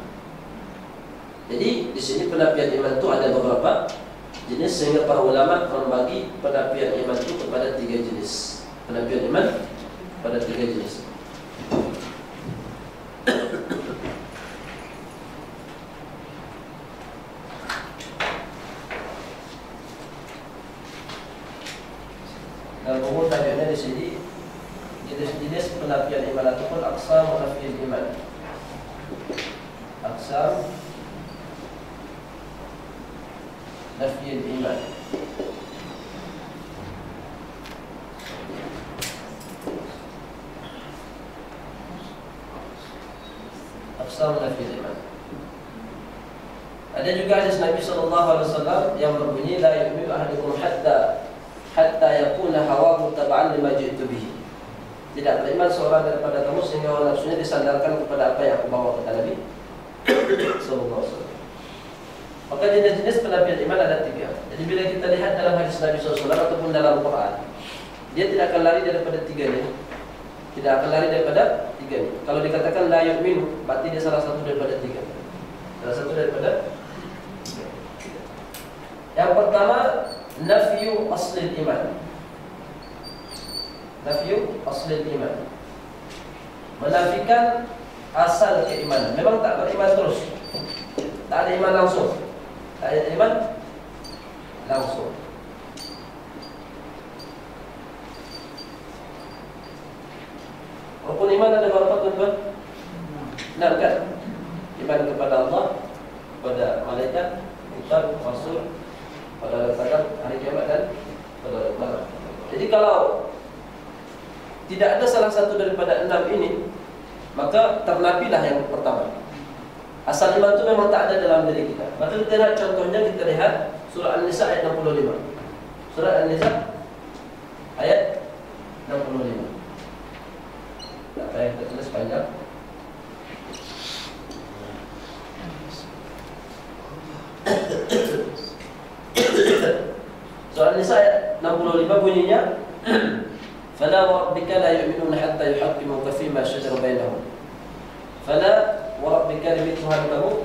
Jadi di sini penafian iman itu ada beberapa jenis, sehingga para ulama membagi penafian iman itu kepada 3 jenis. Penafian iman pada 3 jenis. Dan umum tajuknya di sini jenis-jenis penafian iman ataupun aqsam penafian iman. Aqsam nafian iman. Aqsam nafian iman. Ada juga hadis Nabi SAW yang berbunyi, la yu'minu ahadukum hatta yakuna hawahu tab'an lima ji'tu bihi. Tidak beriman seorang daripada kamu sehingga hawa nafsunya disandarkan kepada apa yang aku bawa, kata Nabi SAW. Maka jenis-jenis penafian iman ada 3. Jadi bila kita lihat dalam hadis Nabi SAW ataupun dalam Quran, dia tidak akan lari daripada 3-nya. Tidak akan lari daripada 3-nya. Kalau dikatakan la yu'minu, berarti dia salah satu daripada 3. Salah satu daripada 3. Yang pertama, nafyu aslil iman. Nafyu aslil iman, menafikan asal keimanan. Memang tak beriman terus. tak ada iman langsung. Tak ada iman langsung. Rukun iman ada berapa tuan-tuan? 6 kan? Iman kepada Allah, kepada malaikat, kitab, rasul, pada qadar, hari kiamat dan pada malam. Jadi kalau tidak ada salah satu daripada 6 ini, maka ternafilah yang pertama. Asal iman itu memang tak ada dalam diri kita. Maka kita lihat contohnya, kita lihat surah An-Nisa ayat 65. Surah An-Nisa ayat 65. Tak payah kita tulis panjang. Surah An-Nisa ayat 65 bunyinya, "Fala wa rabbika la yu'minuna hatta yuhaqqimuka fima shajara bainahum." Fala wa rabbika, demi Tuhan kamu,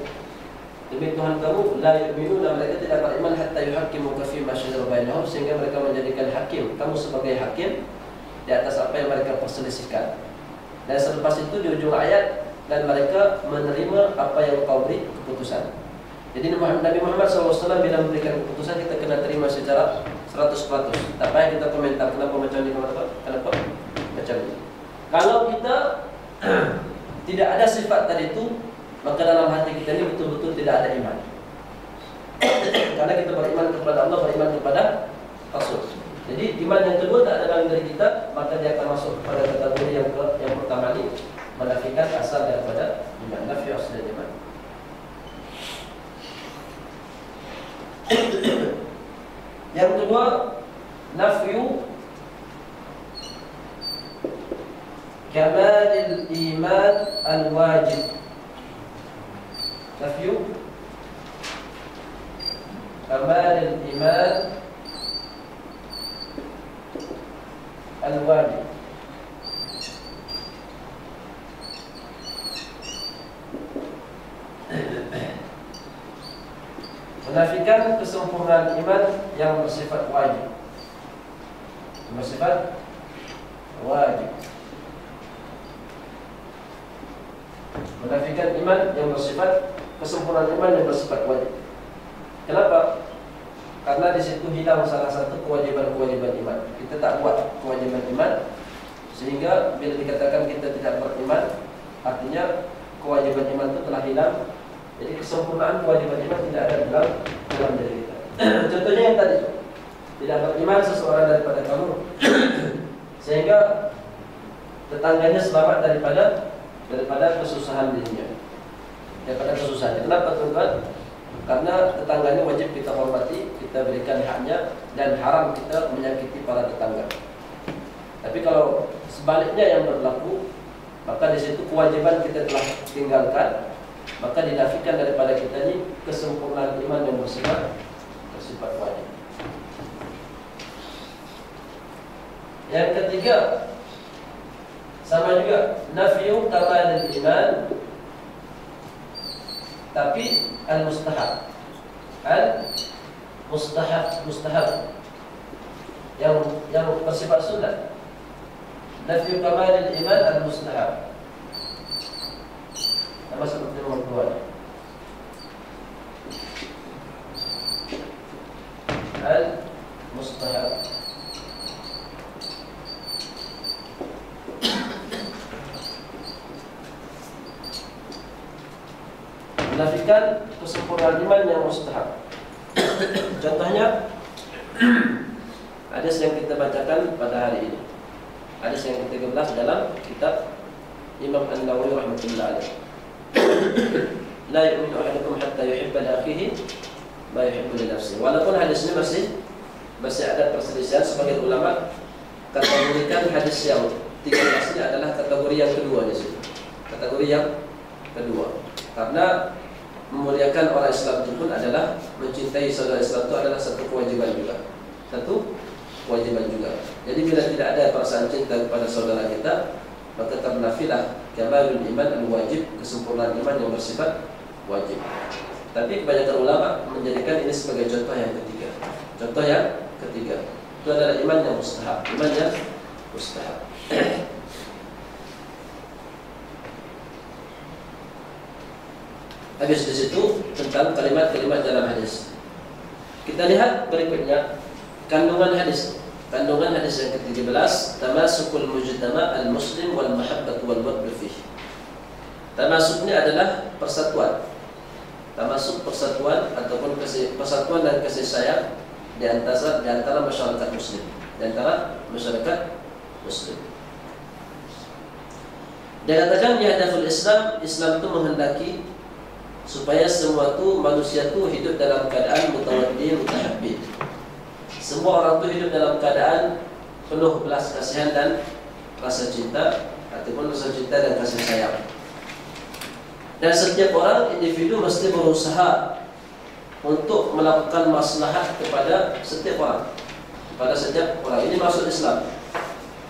la yu'minuna, mereka tidak beriman, hatta yuhaqqimuka fima shajara bainahum, sehingga mereka menjadikan hakim, kamu sebagai hakim di atas apa yang mereka perselisihkan. Dan selepas itu di ujung ayat, dan mereka menerima apa yang kau beri keputusan. Jadi Nabi Muhammad SAW bila memberikan keputusan, kita kena terima secara 100%. Tak payah kita komentar kenapa macam ni, kenapa macam ni. Kalau kita tidak ada sifat tadi itu, maka dalam hati kita ini betul-betul tidak ada iman. Karena kita beriman kepada Allah, beriman kepada Rasul. Jadi iman yang kedua tak ada dalam diri kita, maka dia akan masuk pada kategori yang pertama ini, menafikan asal daripada iman, nafi asal iman. Yang kedua, nafyu kamalil iman al-wajib. Nafyu kamalil iman al-wajib. Menafikan kesempurnaan iman yang bersifat wajib. Bersifat wajib. Menafikan iman yang bersifat, kesempurnaan iman yang bersifat wajib. Kenapa? Karena di situ hilang salah satu kewajiban-kewajiban iman. Kita tak buat kewajiban iman, sehingga bila dikatakan kita tidak beriman, artinya kewajiban iman itu telah hilang. Jadi kesempurnaan kewajiban iman tidak ada dalam diri kita. Contohnya yang tadi, tidak beriman seseorang daripada kamu sehingga tetangganya selamat daripada kesusahan dirinya, daripada kesusahan. Kenapa tuan-tuan? Karena tetangganya wajib kita hormati, kita berikan haknya, dan haram kita menyakiti para tetangga. Tapi kalau sebaliknya yang berlaku, maka di situ kewajiban kita telah tinggalkan, maka dinafikan daripada kita ini kesempurnaan iman yang bersifat wajib. Yang ketiga, sama juga, nafyu kamalil iman, tapi al-mustahab. Mustahab yang bersifat sunnah. Nafyu kamalil iman al-mustahab. Sama seperti nomor 2. Al-mustahab. Menafikan kesempurnaan iman yang mustahab. Contohnya hadis yang kita bacakan pada hari ini, hadis yang ke-13 dalam kitab Imam An-Nawawi rahimahullah alaih. La yu'minu ahadukum hatta yuhibba li akhihi ma yuhibbu li nafsihi. Walaupun hadis ini masih ada perselisihan, sebagian ulama kategorikan hadis yang 13 ini adalah kategori yang kedua di situ. Kategori yang kedua. Karena memuliakan orang Islam itu pun adalah mencintai saudara Islam, itu adalah satu kewajiban juga. Jadi bila tidak ada perasaan cinta kepada saudara kita, maka ternafilah kamalul iman al-wajib, kesempurnaan iman yang bersifat wajib. Tapi kebanyakan ulama menjadikan ini sebagai contoh yang ketiga. Contoh yang ketiga itu adalah iman yang mustahab. Iman yang mustahab. Habis di situ tentang kalimat-kalimat dalam hadis. Kita lihat berikutnya kandungan hadis. Kandungan hadis yang ke-13, tamasukul mujtama' al-muslim wal mahabbatu wal waddu fihi. Tamasuk ini adalah persatuan. Tamasuk persatuan ataupun persatuan dan kasih sayang di antara masyarakat muslim. Di antara masyarakat muslim. Dia katakan ya hadaful Islam, Islam itu menghendaki supaya semua tu manusia tu hidup dalam keadaan mutawaddi mutahabbid. Semua orang tu hidup dalam keadaan penuh belas kasihan dan rasa cinta ataupun rasa cinta dan kasih sayang. Dan setiap orang individu mesti berusaha untuk melakukan maslahat kepada setiap orang, kepada setiap orang. Ini maksud Islam.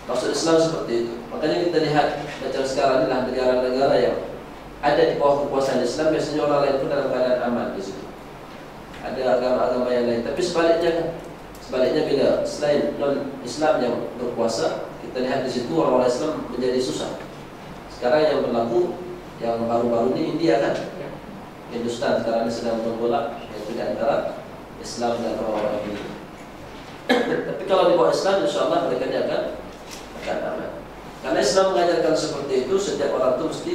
Maksud Islam seperti itu. Makanya kita lihat macam sekarang inilah negara-negara yang ada di bawah kekuasaan Islam, biasanya orang lain pun dalam keadaan aman di situ. Ada agama-agama yang lain. Tapi sebaliknya bila selain non-Islam yang berkuasa, kita lihat di situ orang-orang Islam menjadi susah. Sekarang yang berlaku, yang baru-baru ini India kan, Hindustan sekarang ini sedang bergolak, yaitu di antara Islam dan orang-orang ini. Tapi kalau di bawah Islam, insya Allah mereka akan aman. Karena Islam mengajarkan seperti itu, setiap orang itu mesti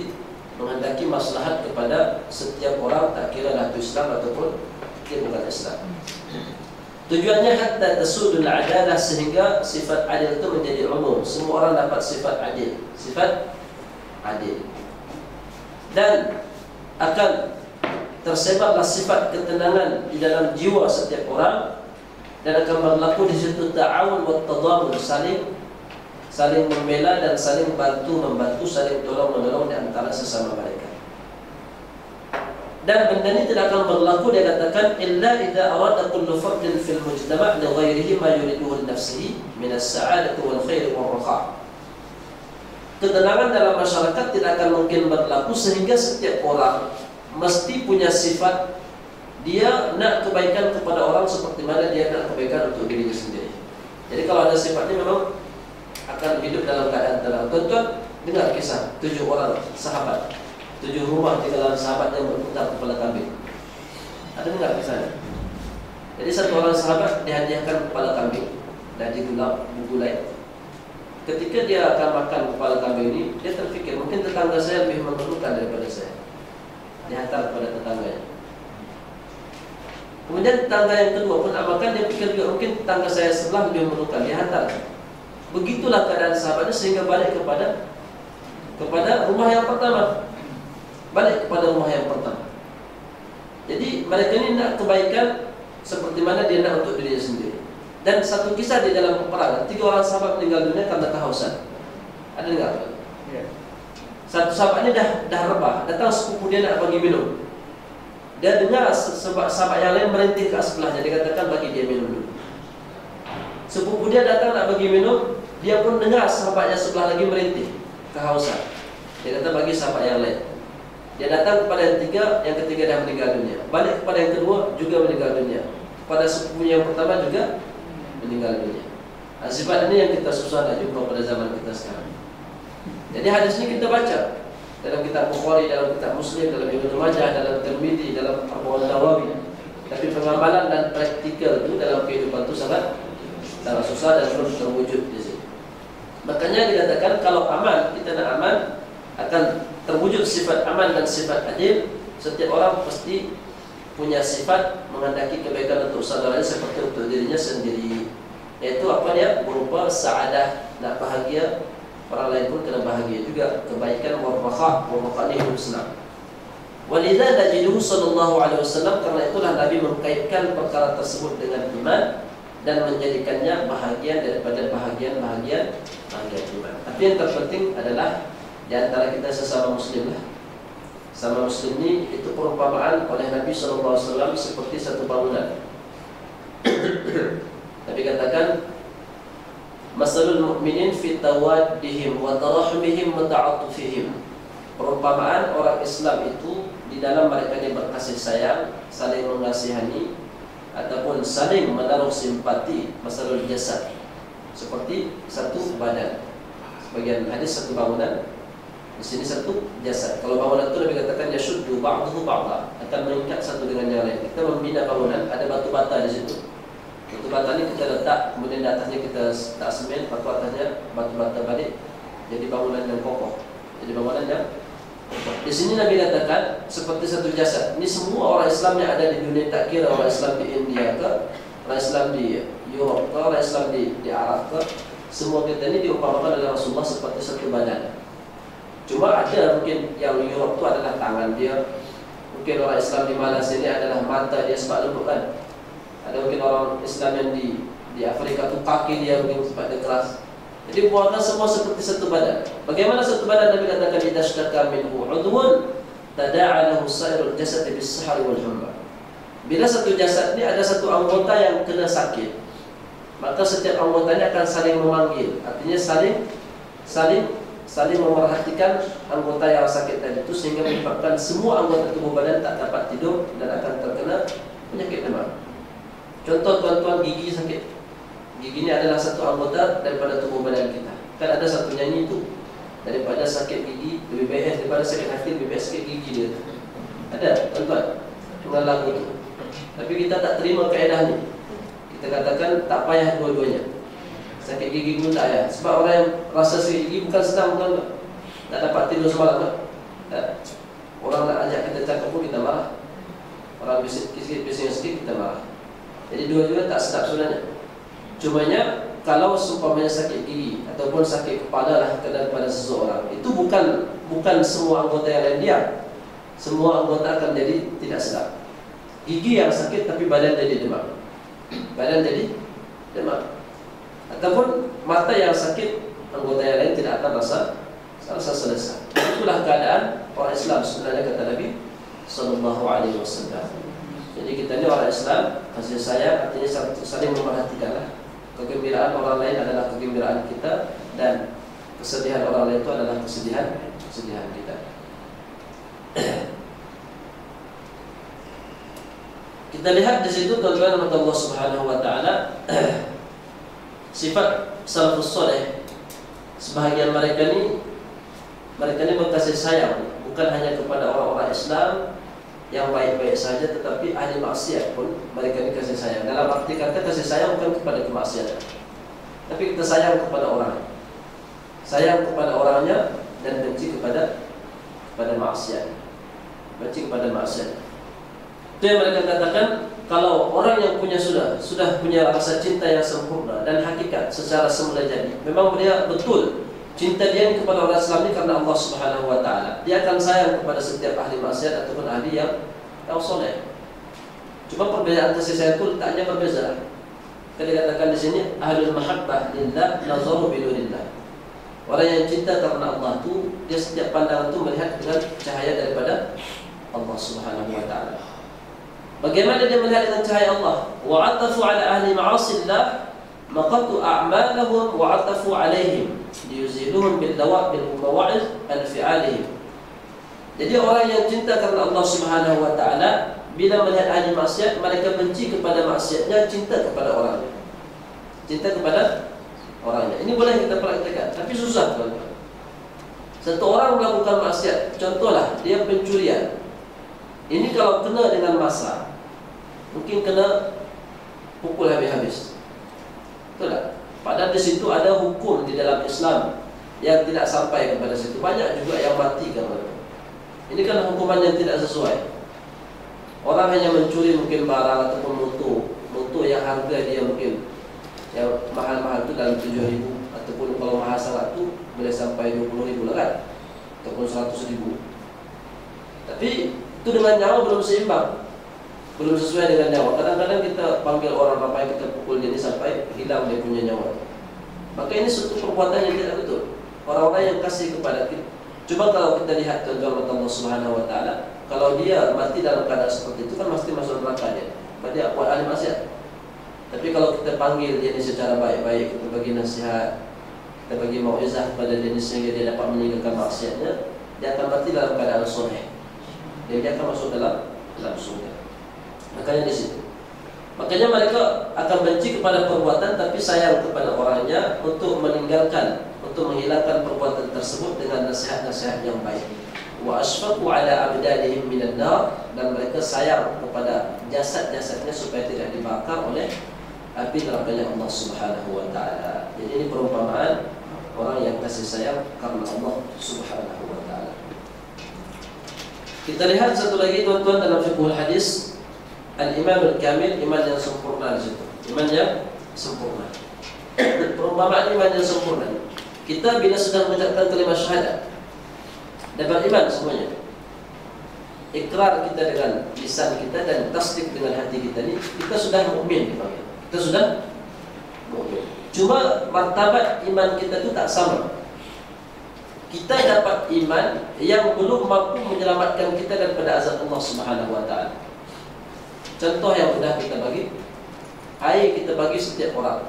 menghendaki maslahat kepada setiap orang, tak kira lah itu Islam ataupun bukan Islam. Tujuannya hatta tasudul adalah, sehingga sifat adil itu menjadi umum. Semua orang dapat sifat adil, sifat adil. Dan akan tersebarlah sifat ketenangan di dalam jiwa setiap orang, dan akan berlaku di situ ta'awun wa tadammun, saling membela dan saling bantu-membantu, saling tolong-menolong di antara sesama mereka. Dan benda ini tidak akan berlaku, dia katakan, illa idza arada kullu fardin fil mujtama' li ghairihi ma yuriduhu li nafsihi min as-sa'adati wal khair wal raha'. Ketenangan dalam masyarakat tidak akan mungkin berlaku sehingga setiap orang mesti punya sifat dia nak kebaikan kepada orang seperti mana dia nak kebaikan untuk dirinya sendiri. Jadi kalau ada sifatnya memang akan hidup dalam keadaan tenang. Tuan-tuan dengar kisah 7 orang sahabat, 7 rumah di dalam sahabat yang berputar kepala kambing. Ada dengar kisahnya? Jadi satu orang sahabat dihadiahkan kepala kambing dan digulai. Ketika dia akan makan kepala kambing ini, dia terfikir mungkin tetangga saya lebih memerlukan daripada saya. Dihantar kepada tetangganya. Kemudian tetangga yang kedua pun nak makan, dia fikir juga mungkin tetangga saya sebelah lebih memerlukan, dihantar. Begitulah keadaan sahabatnya sehingga balik kepada rumah yang pertama. Balik kepada rumah yang pertama. Jadi mereka ini nak kebaikan seperti mana dia nak untuk dirinya sendiri. Dan satu kisah di dalam peperangan, 3 orang sahabat meninggal dunia karena kehausan. Ada dengar? Ya. Satu sahabat ini dah rebah, datang sepupu dia nak bagi minum. Dia dengar sahabat yang lain merintih ke sebelahnya, dia katakan bagi dia minum dulu. Sepupu dia datang nak bagi minum, dia pun dengar sahabatnya sebelah lagi merintih kehausan. Dia kata bagi sahabat yang lain. Dia datang kepada yang ketiga dah meninggal dunia. Balik kepada yang kedua juga meninggal dunia. Kepada sepupunya yang pertama juga meninggal dunia. Sifat ini yang kita susah nak jumpa pada zaman kita sekarang. Jadi hadis ini kita baca dalam kitab Bukhari, dalam kitab Muslim, dalam Ibnu Majah, dalam Tirmidzi, dalam Arba'un Nawawi. Tapi pengamalan dan praktikal itu dalam kehidupan itu sangat susah dan belum terwujud di sini. Makanya dikatakan kalau aman, kita nak aman, akan terwujud sifat aman dan sifat adil. Setiap orang pasti punya sifat menghendaki kebaikan untuk saudaranya seperti untuk dirinya sendiri. Yaitu apa dia? Berupa sa'adah, nak bahagia, orang lain pun kena bahagia juga. Kebaikan warahah, warahah ini hidup senang. Walidha najiduhu sallallahu alaihi wasallam, karena itulah Nabi mengkaitkan perkara tersebut dengan iman dan menjadikannya bahagian daripada bahagian iman. Tapi yang terpenting adalah di antara kita sesama muslim lah. Sama muslim ini itu perumpamaan oleh Nabi sallallahu alaihi wasallam seperti satu bangunan. Nabi katakan, masalul mu'minin fi tawaddihim wa tarahumihim wa ta'atufihim. Perumpamaan orang Islam itu di dalam mereka yang berkasih sayang, saling mengasihani ataupun saling menaruh simpati, masalul jasad, seperti satu badan. Sebagian hadis satu bangunan. Di sini satu jasad. Kalau bangunan itu Nabi katakan yashuddu ba'dahu ba'dha, akan mengikat satu dengan yang lain. Kita membina bangunan, ada batu bata di situ. Batu bata ini kita letak, kemudian di atasnya kita letak semen, batu atasnya batu bata balik, jadi bangunan yang kokoh. Jadi bangunan yang kokoh. Di sini Nabi katakan seperti satu jasad. Ini semua orang Islam yang ada di dunia, tak kira orang Islam di India ke, orang Islam di Europe ke, orang Islam di Arab ke, semua kita ini diumpamakan oleh Rasulullah seperti satu badan. Cuma ada mungkin yang Europe itu adalah tangan dia, mungkin orang Islam di Malaysia ini adalah mata dia sebab lembut kan. Ada mungkin orang Islam yang di Afrika itu kaki dia mungkin sebab dia keras. Jadi buatkan semua seperti satu badan. Bagaimana satu badan? Nabi katakan idza ishtaka minhu 'udwun tada'a lahu sairul jasad bis-sahri wal humma. Bila satu jasad ini ada satu anggota yang kena sakit, maka setiap anggotanya akan saling memanggil. Artinya saling memerhatikan anggota yang sakit tadi itu, sehingga menyebabkan semua anggota tubuh badan tak dapat tidur dan akan terkena penyakit demam. Contoh tuan-tuan, gigi sakit. Gigi ini adalah satu anggota daripada tubuh badan kita. Kan ada satu nyanyi itu, daripada sakit gigi lebih baik, daripada sakit hati lebih baik sakit gigi dia. Ada tuan-tuan dengan lagu itu. Tapi kita tak terima kaedah ni. Kita katakan tak payah dua-duanya. Sakit gigi pun tak payah. Sebab orang yang rasa sakit gigi bukan senang, bukan tak dapat tidur semalam kan? Orang nak ajak kita cakap pun kita marah. Orang bising sikit kita marah. Jadi dua-dua tak sedap sebenarnya. Cumanya kalau seumpamanya sakit gigi ataupun sakit kepala lah kena pada seseorang, itu bukan semua anggota yang lain diam. Semua anggota akan jadi tidak sedap. Gigi yang sakit tapi badan jadi demam. Badan jadi demam. Ataupun mata yang sakit, anggota yang lain tidak akan rasa selesai. Itulah keadaan orang Islam sebenarnya, kata Nabi sallallahu alaihi wasallam. Jadi kita ni orang Islam, kasih sayang artinya saling memperhatikanlah. Kegembiraan orang lain adalah kegembiraan kita, dan kesedihan orang lain itu adalah kesedihan kita. Kita lihat di situ tuan-tuan Allah Subhanahu wa taala sifat salafus saleh. Sebahagian mereka ni berkasih sayang bukan hanya kepada orang-orang Islam yang baik-baik saja, tetapi ahli maksiat pun mereka ni kasih sayang. Dalam arti kata kasih sayang bukan kepada kemaksiatan, tapi kita sayang kepada orang, sayang kepada orangnya dan benci kepada maksiat, benci kepada maksiat. Itu yang mereka katakan, kalau orang yang sudah punya rasa cinta yang sempurna dan hakikat secara semula jadi, memang dia betul cinta dia kepada orang Islam ini karena Allah Subhanahu wa taala. Dia akan sayang kepada setiap ahli maksiat ataupun ahli yang soleh. Cuma perbezaan kasih sayang itu letaknya berbeza. Kita dikatakan di sini ahlul mahabbah lillah nazaru binulillah. Orang yang cinta karena Allah itu, dia setiap pandangan itu melihat dengan cahaya daripada Allah Subhanahu wa taala. Bagaimana dia melihat dengan cahaya Allah? Wa'atafu ala ahli ma'asillah maqatu a'malahum wa'atafu alaihim liyuziluhum bil mawa'iz al-fi'alihim. Jadi orang yang cinta karena Allah Subhanahu wa taala, bila melihat ahli maksiat, mereka benci kepada maksiatnya, cinta kepada orangnya. Cinta kepada orangnya. Ini boleh kita praktikkan, tapi susah tuan-tuan. Satu orang melakukan maksiat, contohlah dia pencurian. Ini kalau kena dengan masa, mungkin kena pukul habis-habis. Betul tak? Padahal di situ ada hukum di dalam Islam yang tidak sampai kepada situ. Banyak juga yang mati karena itu. Ini kan hukuman yang tidak sesuai. Orang hanya mencuri mungkin barang ataupun mutu yang harga dia mungkin yang mahal-mahal itu dalam 7.000, ataupun kalau mahal sangat itu boleh sampai 20.000 lah kan, ataupun 100.000. Tapi itu dengan nyawa belum seimbang, belum sesuai dengan nyawa. Kadang-kadang kita panggil orang ramai, kita pukul dia ini sampai hilang dia punya nyawa. Maka ini suatu perbuatan yang tidak betul. Orang-orang yang kasih kepada kita, coba kalau kita lihat tuan-tuan Allah Subhanahu wa taala, kalau dia mati dalam keadaan seperti itu kan mesti masuk neraka dia. Dia buat ahli maksiat. Tapi kalau kita panggil dia ini secara baik-baik, kita bagi nasihat, kita bagi mauizah kepada dia sehingga dia dapat meninggalkan maksiatnya, dia akan mati dalam keadaan soleh. Dia akan masuk dalam surga. Makanya di situ Makanya mereka akan benci kepada perbuatan tapi sayang kepada orangnya untuk meninggalkan, untuk menghilangkan perbuatan tersebut dengan nasihat-nasihat yang baik. Wa asfaqu ala abdanihim minan nar, dan mereka sayang kepada jasad-jasadnya supaya tidak dibakar oleh api nerakanya Allah Subhanahu wa taala. Jadi ini perumpamaan orang yang kasih sayang karena Allah Subhanahu wa taala. Kita lihat satu lagi tuan-tuan dalam fiqhul hadis, al-iman al-kamil, iman yang sempurna di situ. Iman yang sempurna. Perumpamaan iman yang sempurna. Kita bila sudah mengucapkan kalimat syahadat dan beriman semuanya, ikrar kita dengan lisan kita dan tasdik dengan hati kita ni, kita sudah mukmin dipanggil. Kita sudah mukmin. Cuma martabat iman kita itu tak sama. Kita dapat iman yang belum mampu menyelamatkan kita daripada azab Allah Subhanahu wa taala. Contoh yang mudah kita bagi, air kita bagi setiap orang.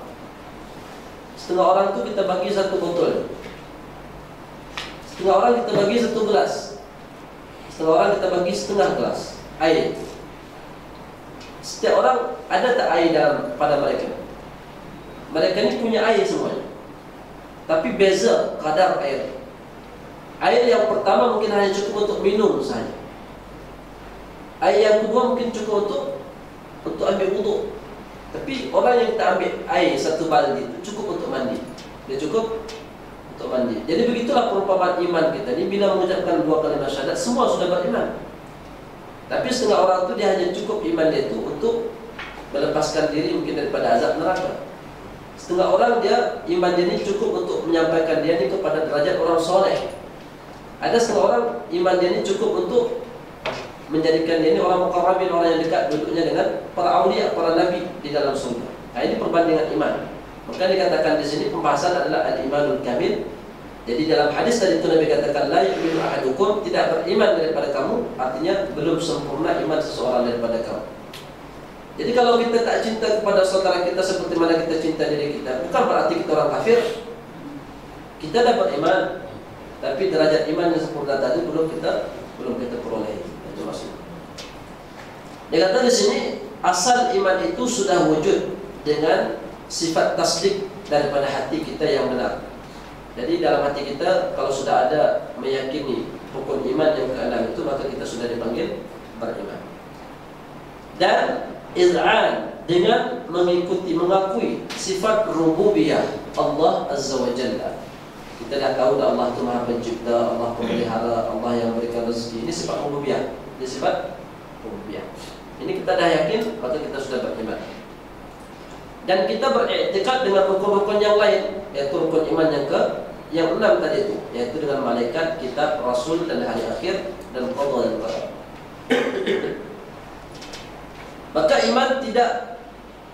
Setengah orang tu kita bagi satu botol, setengah orang kita bagi satu gelas, setengah orang kita bagi setengah gelas air. Setiap orang ada tak air dalam pada mereka? Mereka ni punya air semuanya, tapi beza kadar air. Air yang pertama mungkin hanya cukup untuk minum saja. Air yang kedua mungkin cukup untuk ambil wuduk. Tapi orang yang kita ambil air satu baldi itu cukup untuk mandi. Dia cukup untuk mandi. Jadi begitulah perumpamaan iman kita ni. Bila mengucapkan dua kalimat syahadat, semua sudah beriman. Tapi setengah orang tu dia hanya cukup iman dia itu untuk melepaskan diri mungkin daripada azab neraka. Setengah orang dia iman dia ni cukup untuk menyampaikan dia ni kepada derajat orang soleh. Ada setengah orang iman dia ni cukup untuk menjadikan dia ni orang muqarrabin, orang yang dekat duduknya dengan para awliya, para nabi di dalam surga. Ini perbandingan iman. Maka dikatakan di sini pembahasan adalah al-imanul kamil. Jadi dalam hadis tadi itu Nabi katakan la yu'minu ahadukum, tidak beriman daripada kamu, artinya belum sempurna iman seseorang daripada kamu. Jadi kalau kita tak cinta kepada saudara kita seperti mana kita cinta diri kita, bukan berarti kita orang kafir. Kita dah beriman, tapi derajat iman yang sempurna tadi belum kita peroleh. Itu maksudnya. Dia kata di sini asal iman itu sudah wujud dengan sifat tasdik daripada hati kita yang benar. Jadi dalam hati kita kalau sudah ada meyakini rukun iman yang keenam itu, maka kita sudah dipanggil beriman. Dan iz'an dengan mengakui sifat rububiyah Allah Azza wa Jalla. Kita dah tahu dah Allah itu Maha Pencipta, Allah Pemelihara, Allah yang memberikan rezeki. Ini sifat rububiyah. Ini sifat rububiyah. Ini kita dah yakin, maka kita sudah beriman. Dan kita beriktikad dengan rukun-rukun yang lain, yaitu rukun iman yang 6 tadi itu, yaitu dengan malaikat, kitab, rasul dan hari akhir dan qada dan qadar. Maka iman tidak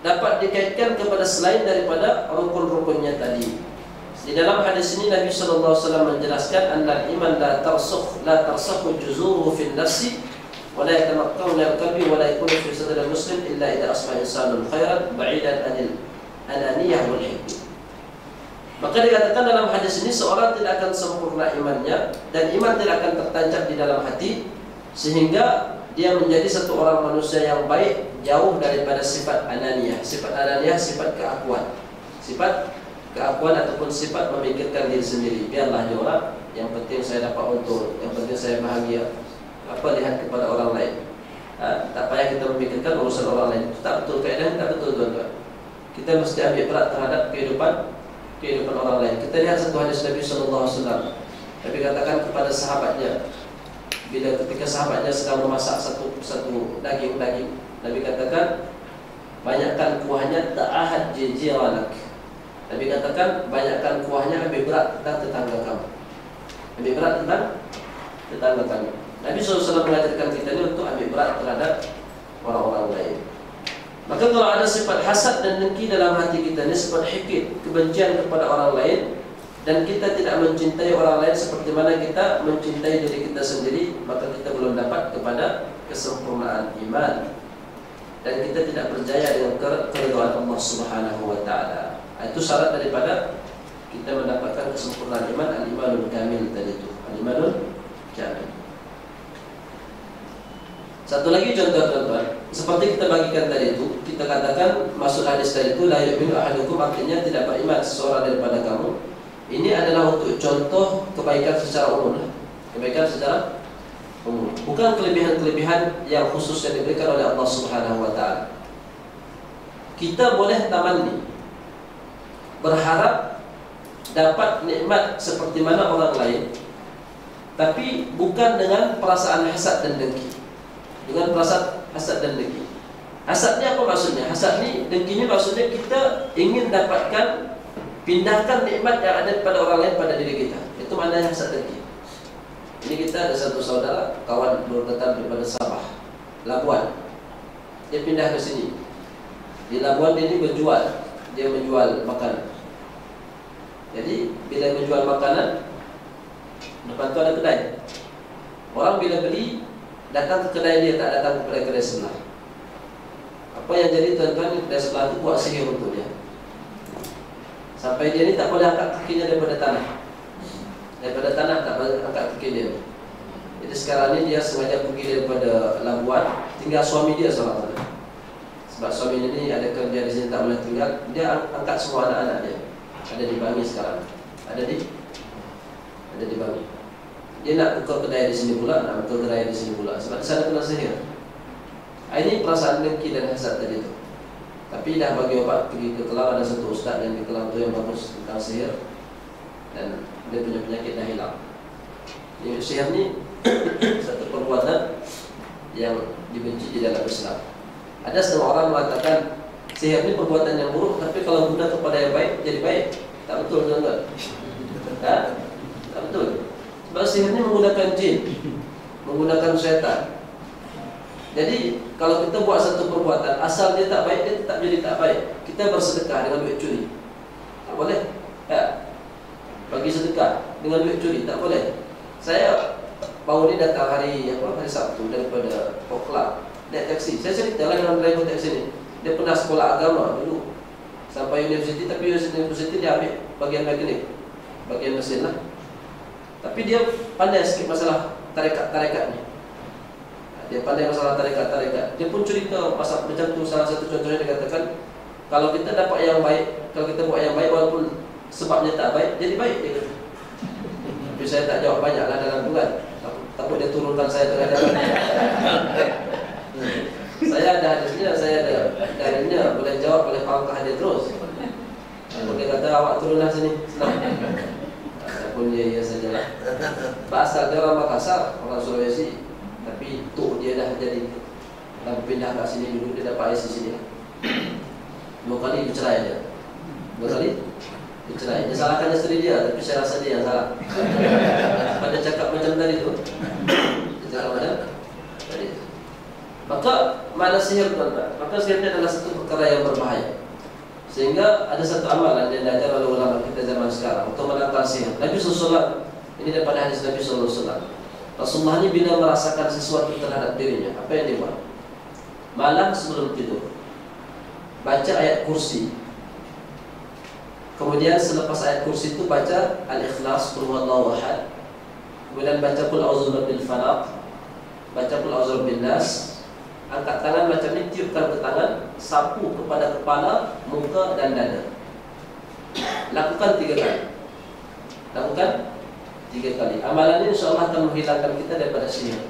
dapat dikaitkan kepada selain daripada rukun-rukunnya tadi. Di dalam hadis ini Nabi sallallahu alaihi wasallam menjelaskan anna iman la tarsakhu juzuruhu fi an-nafsi wa la yatamakkanu min al-qalbi wa la yakunu fi sadri al-muslim illa idza asbaha insanun khairan ba'idan anil ananiyah wal hikmah. Maka dikatakan dalam hadis ini seorang tidak akan sempurna imannya dan iman tidak akan tertancap di dalam hati sehingga dia menjadi satu orang manusia yang baik, jauh daripada sifat ananiyah. Sifat ananiyah sifat keakuan. Sifat keakuan ataupun sifat memikirkan diri sendiri. Biarlah dia orang, yang penting saya dapat untung, yang penting saya bahagia. Apa lihat kepada orang lain. Tak payah kita memikirkan urusan orang lain. Itu tak betul, kaedah tak betul tuan-tuan. Kita mesti ambil berat terhadap kehidupan orang lain. Kita lihat satu hadis Nabi sallallahu alaihi wasallam. Nabi katakan kepada sahabatnya, bila ketika sahabatnya sedang memasak satu daging, Nabi katakan, banyakkan kuahnya ta'ahad jiranak. Nabi katakan, banyakkan kuahnya, lebih berat tentang tetangga kamu. Lebih berat tentang tetangga kamu. Nabi SAW mengajarkan kita ini untuk ambil berat terhadap orang-orang lain. Maka kalau ada sifat hasad dan dengki dalam hati kita, ini sifat hikid, kebencian kepada orang lain, dan kita tidak mencintai orang lain seperti mana kita mencintai diri kita sendiri, maka kita belum dapat kepada kesempurnaan iman. Dan kita tidak berjaya dengan keridhaan Allah Subhanahu wa taala. Itu syarat daripada kita mendapatkan kesempurnaan iman, al-imanul kamil tadi itu. Al-imanul kamil. Satu lagi contoh tuan-tuan. seperti kita bagikan tadi itu, kita katakan maksud hadis tadi itu la yu'minu ahadukum, artinya tidak beriman seseorang daripada kamu. Ini adalah untuk contoh kebaikan secara umum, kebaikan secara umum, bukan kelebihan-kelebihan yang khusus yang diberikan oleh Allah Subhanahu wa taala. Kita boleh tamanni, berharap dapat nikmat seperti mana orang lain, tapi bukan dengan perasaan hasad dan dengki. Dengan perasaan hasad dan dengki. Hasadnya apa maksudnya? Hasad ni, dengkinya maksudnya kita ingin dapatkan, pindahkan nikmat yang ada pada orang lain pada diri kita. Itu maknanya hasad dengki. Ini kita ada satu saudara, kawan baru datang daripada Sabah, Labuan. Dia pindah ke sini. Di Labuan dia ni berjual, dia menjual makanan. Jadi bila menjual makanan, depan tu ada kedai. Orang bila beli, datang ke kedai dia, tak datang kepada kedai sebelah. Apa yang jadi tuan-tuan, kedai sebelah tu buat sihir untuk dia. Sampai dia ni tak boleh angkat kakinya daripada tanah. Daripada tanah tak boleh angkat kaki dia. Jadi sekarang ni dia sengaja pergi daripada Labuan, tinggal suami dia seorang sana. Sebab suami ini ada kerja di sini, tak boleh tinggal. Dia angkat semua anak-anak dia. Ada di Bangi sekarang. Ada di Bangi. Dia nak buka kedai di sini pula, nak buka kedai di sini pula. Sebab di sana kena sihir. Ini perasaan dengki dan hasad tadi tu. Tapi dah bagi obat, pergi ke Kelang, ada satu ustaz yang di Kelang tu yang bagus tentang sihir, dan dia punya penyakit dah hilang. Jadi sihir ni satu perbuatan yang dibenci di dalam Islam. Ada setengah orang mengatakan sihir ni perbuatan yang buruk, tapi kalau guna kepada yang baik, jadi baik. Tak betul, tuan-tuan. Tak betul. Sebab sihir ni menggunakan jin, menggunakan syaitan. Jadi kalau kita buat satu perbuatan, asal dia tak baik, dia tetap jadi tak baik. Kita bersedekah dengan duit curi, tak boleh. Bagi sedekah dengan duit curi, tak boleh. Saya baru ni datang hari Sabtu daripada Pokla, naik taksi. Saya cerita lah dengan driver taksi ni. Dia pernah sekolah agama dulu sampai universiti, tapi universiti dia ambil bagian mekanik, bagian mesin lah. Tapi dia pandai sikit masalah tarekat-tarekat ni. Dia pandai masalah tarekat-tarekat. Dia pun cerita pasal macam tu. Salah satu contohnya dia katakan, kalau kita dapat yang baik, kalau kita buat yang baik walaupun sebabnya tak baik, jadi baik, dia kata. Tapi saya tak jawab banyak lah dalam bulan. Takut dia turunkan saya tengah jalan. Saya ada hadisnya, saya ada dalilnya, boleh jawab, boleh pangkah dia terus. Dia kata awak turunlah sini, senang. Pun dia sajalah. Bahasa dia orang Makassar, orang Sulawesi, tapi tuk dia dah jadi, dah pindah kat sini dulu, dia dapat IC sini. 2 kali bercerai dia. 2 kali bercerai. Dia salahkan isteri dia, tapi saya rasa dia yang salah. Sebab dia cakap macam tadi tu. Dia cakap macam tadi tu. Maka mana sihir, tuan-tuan? Maka sihir ini adalah satu perkara yang berbahaya. Sehingga ada satu amalan yang diajar oleh ulama kita zaman sekarang untuk menangkal sihir. Nabi SAW, ini daripada hadis Nabi SAW. Rasulullah ini bila merasakan sesuatu terhadap dirinya, apa yang dia buat? Malam sebelum tidur, baca ayat kursi. Kemudian selepas ayat kursi itu baca Al-Ikhlas, Qul Huwallahu Ahad. Kemudian baca Qul A'udzu Birabbil Falaq, baca Qul A'udzu Birabbin Nas. Angkat tangan macam ni, tiupkan ke tangan, sapu kepada kepala, muka dan dada. Lakukan 3 kali. Lakukan 3 kali. Amalan ini insyaAllah akan menghilangkan kita daripada sihir.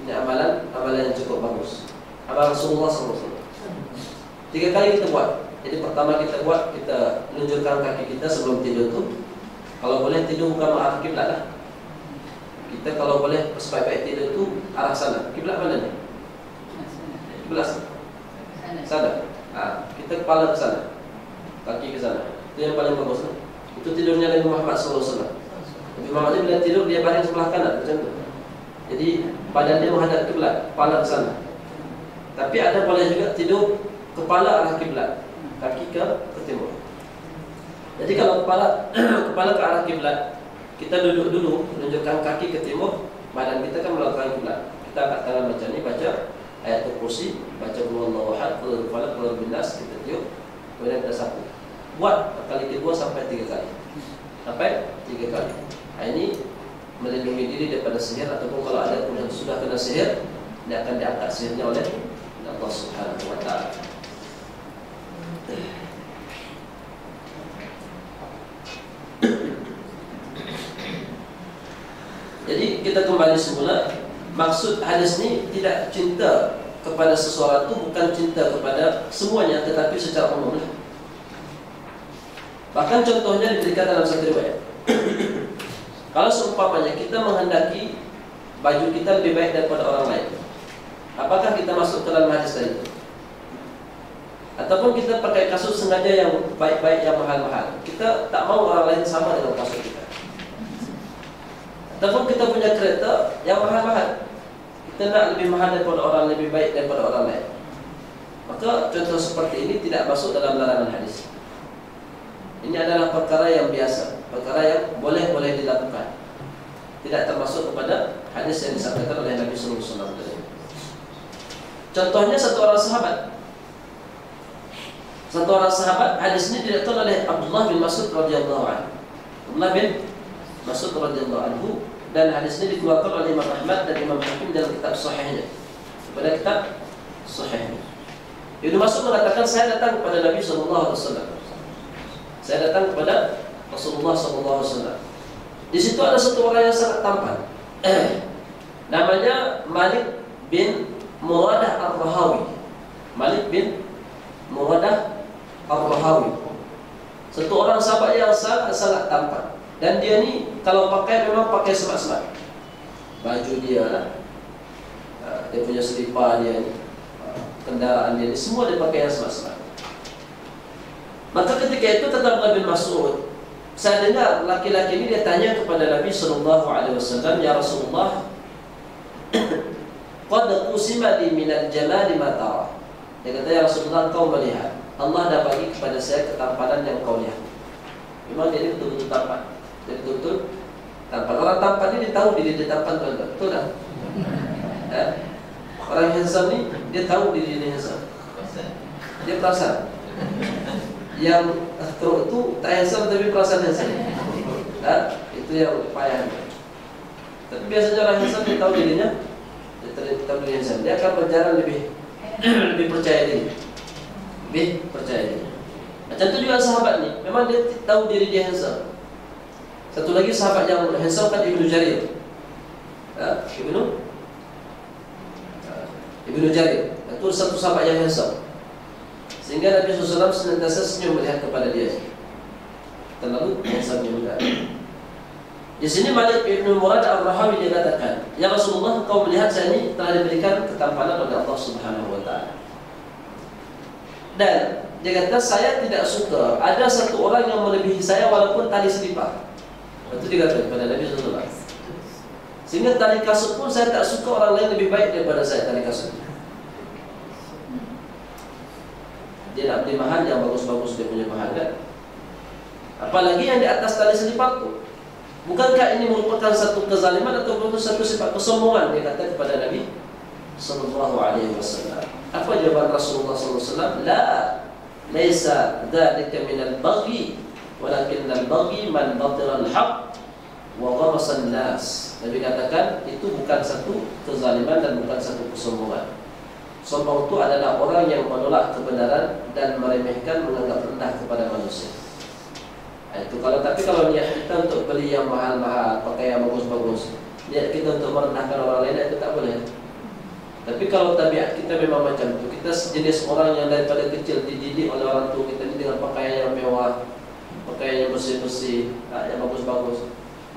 Ini amalan yang cukup bagus. Amalan Rasulullah SAW. 3 kali kita buat. Jadi pertama kita buat, kita lunjurkan kaki kita sebelum tidur tu. Kalau boleh tidur bukan arah kiblat lah. Kita kalau boleh sebaik-baik tidur tu arah sana. Kiblat mana ni? Kiblat sana. Kita kepala ke sana, kaki ke sana. Itu yang paling bagus lah. Itu tidurnya Nabi Muhammad SAW. Nabi Muhammad bila tidur dia baring sebelah kanan macam tu. Jadi badan dia menghadap kiblat, kepala ke sana. Tapi ada boleh juga tidur kepala arah kiblat, kaki ke timur. Jadi kalau kepala ke arah kiblat, kita duduk dulu, menunjukkan kaki ke timur, badan kita kan melakukan kiblat. Kita angkat tangan macam ni, baca ayat kursi, baca Qul Huwallahu Ahad, Qul A'udzu Birabbil Falaq, Qul A'udzu Birabbin Nas, kita tiup, kemudian kita sapu. Buat kali kedua sampai 3 kali. Sampai 3 kali. Ini melindungi diri daripada sihir, ataupun kalau ada pun yang sudah kena sihir, dia akan diangkat sihirnya oleh Allah Subhanahu wa taala. Jadi kita kembali semula, maksud hadis ini tidak cinta kepada sesuatu, bukan cinta kepada semuanya, tetapi secara umum lah. Bahkan contohnya diberikan dalam satu riwayat. Kalau seumpamanya kita menghendaki baju kita lebih baik daripada orang lain, apakah kita masuk ke dalam hadis tadi? Ataupun kita pakai kasut sengaja yang baik-baik, yang mahal-mahal, kita tak mau orang lain sama dengan kasut kita. Ataupun kita punya kereta yang mahal-mahal, kita nak lebih mahal daripada orang, lebih baik daripada orang lain. Maka contoh seperti ini tidak masuk dalam larangan hadis. Ini adalah perkara yang biasa, perkara yang boleh dilakukan, tidak termasuk kepada hadis yang disampaikan oleh Nabi sallallahu alaihi wasallam. Contohnya satu orang sahabat, hadis ini diriwayatkan oleh Abdullah bin Mas'ud radhiyallahu anhu. Abdullah bin Mas'ud radhiyallahu anhu, dan hadis ini dikeluarkan oleh Imam Ahmad dan Imam Hakim dalam kitab sahihnya. Pada kitab sahihnya, Ibnu Mas'ud mengatakan, saya datang kepada Nabi sallallahu alaihi wasallam. Saya datang kepada Rasulullah sallallahu alaihi wasallam. Di situ ada satu orang yang sangat tampan. Namanya Malik bin Muradah Ar-Rahawi. Malik bin Muradah Ar-Rahawi. Satu orang sahabat yang sangat tampan. Dan dia ni kalau pakai memang pakai semak-semak. Baju dia lah, dia punya selipar dia, kendaraan dia, semua dia pakai yang semak-semak. Maka ketika itu kata Abdullah bin Mas'ud, saya dengar laki-laki ini dia tanya kepada Nabi sallallahu alaihi wasallam, ya Rasulullah, qad qusima li minal jamali ma tara. Dia kata, ya Rasulullah, kau melihat Allah dah bagi kepada saya ketampanan yang kau lihat. Memang dia betul-betul tampan. Dia betul-betul tampan. Orang tampan ini dia tahu diri dia tampan, betul tak? Orang handsome ni dia tahu diri dia handsome. Dia perasan. Yang teruk tu tak handsome tapi perasaan handsome. Itu yang payah. Tapi biasanya orang handsome dia tahu dirinya, dia tahu diri handsome. Dia akan berjalan lebih percaya diri, lebih percaya diri. Macam tu juga sahabat ni, memang dia tahu diri dia handsome. Satu lagi sahabat yang handsome kan Ibnu Jarir. Ibnu Jarir itu satu sahabat yang handsome, sehingga Nabi SAW senantiasa senyum melihat kepada dia. Terlalu handsome juga. Di sini Malik bin Muradah Ar-Rahawi dia katakan, ya Rasulullah, kau melihat saya ini telah diberikan ketampanan oleh Allah Subhanahu wa taala. Dan dia kata, saya tidak suka ada satu orang yang melebihi saya walaupun tali selipar. Itu dia kata kepada Nabi SAW. Sehingga tali kasut pun saya tak suka orang lain lebih baik daripada saya tali kasut. Dia nak beli mahal yang bagus-bagus, dia punya mahal kan. Apalagi yang di atas tali selipar tu. Bukankah ini merupakan satu kezaliman atau satu sifat kesombongan? Dia kata kepada Nabi sallallahu alaihi wasallam. Apa jawaban Rasulullah sallallahu alaihi wasallam? La, laisa dzalika minal baghi, walakin al-baghi man batira al-haq wa ghamasa an-nas. Nabi katakan itu bukan satu kezaliman dan bukan satu kesombongan. Sombong itu adalah orang yang menolak kebenaran dan meremehkan, menganggap rendah kepada manusia. Itu tapi kalau niat kita untuk beli yang mahal-mahal, pakai yang bagus-bagus, niat kita untuk merendahkan orang lain, itu tak boleh. Tapi kalau tabiat kita memang macam itu, kita sejenis orang yang daripada kecil dididik oleh orang tua kita ini dengan pakaian yang mewah, pakaian yang bersih-bersih, yang bagus-bagus.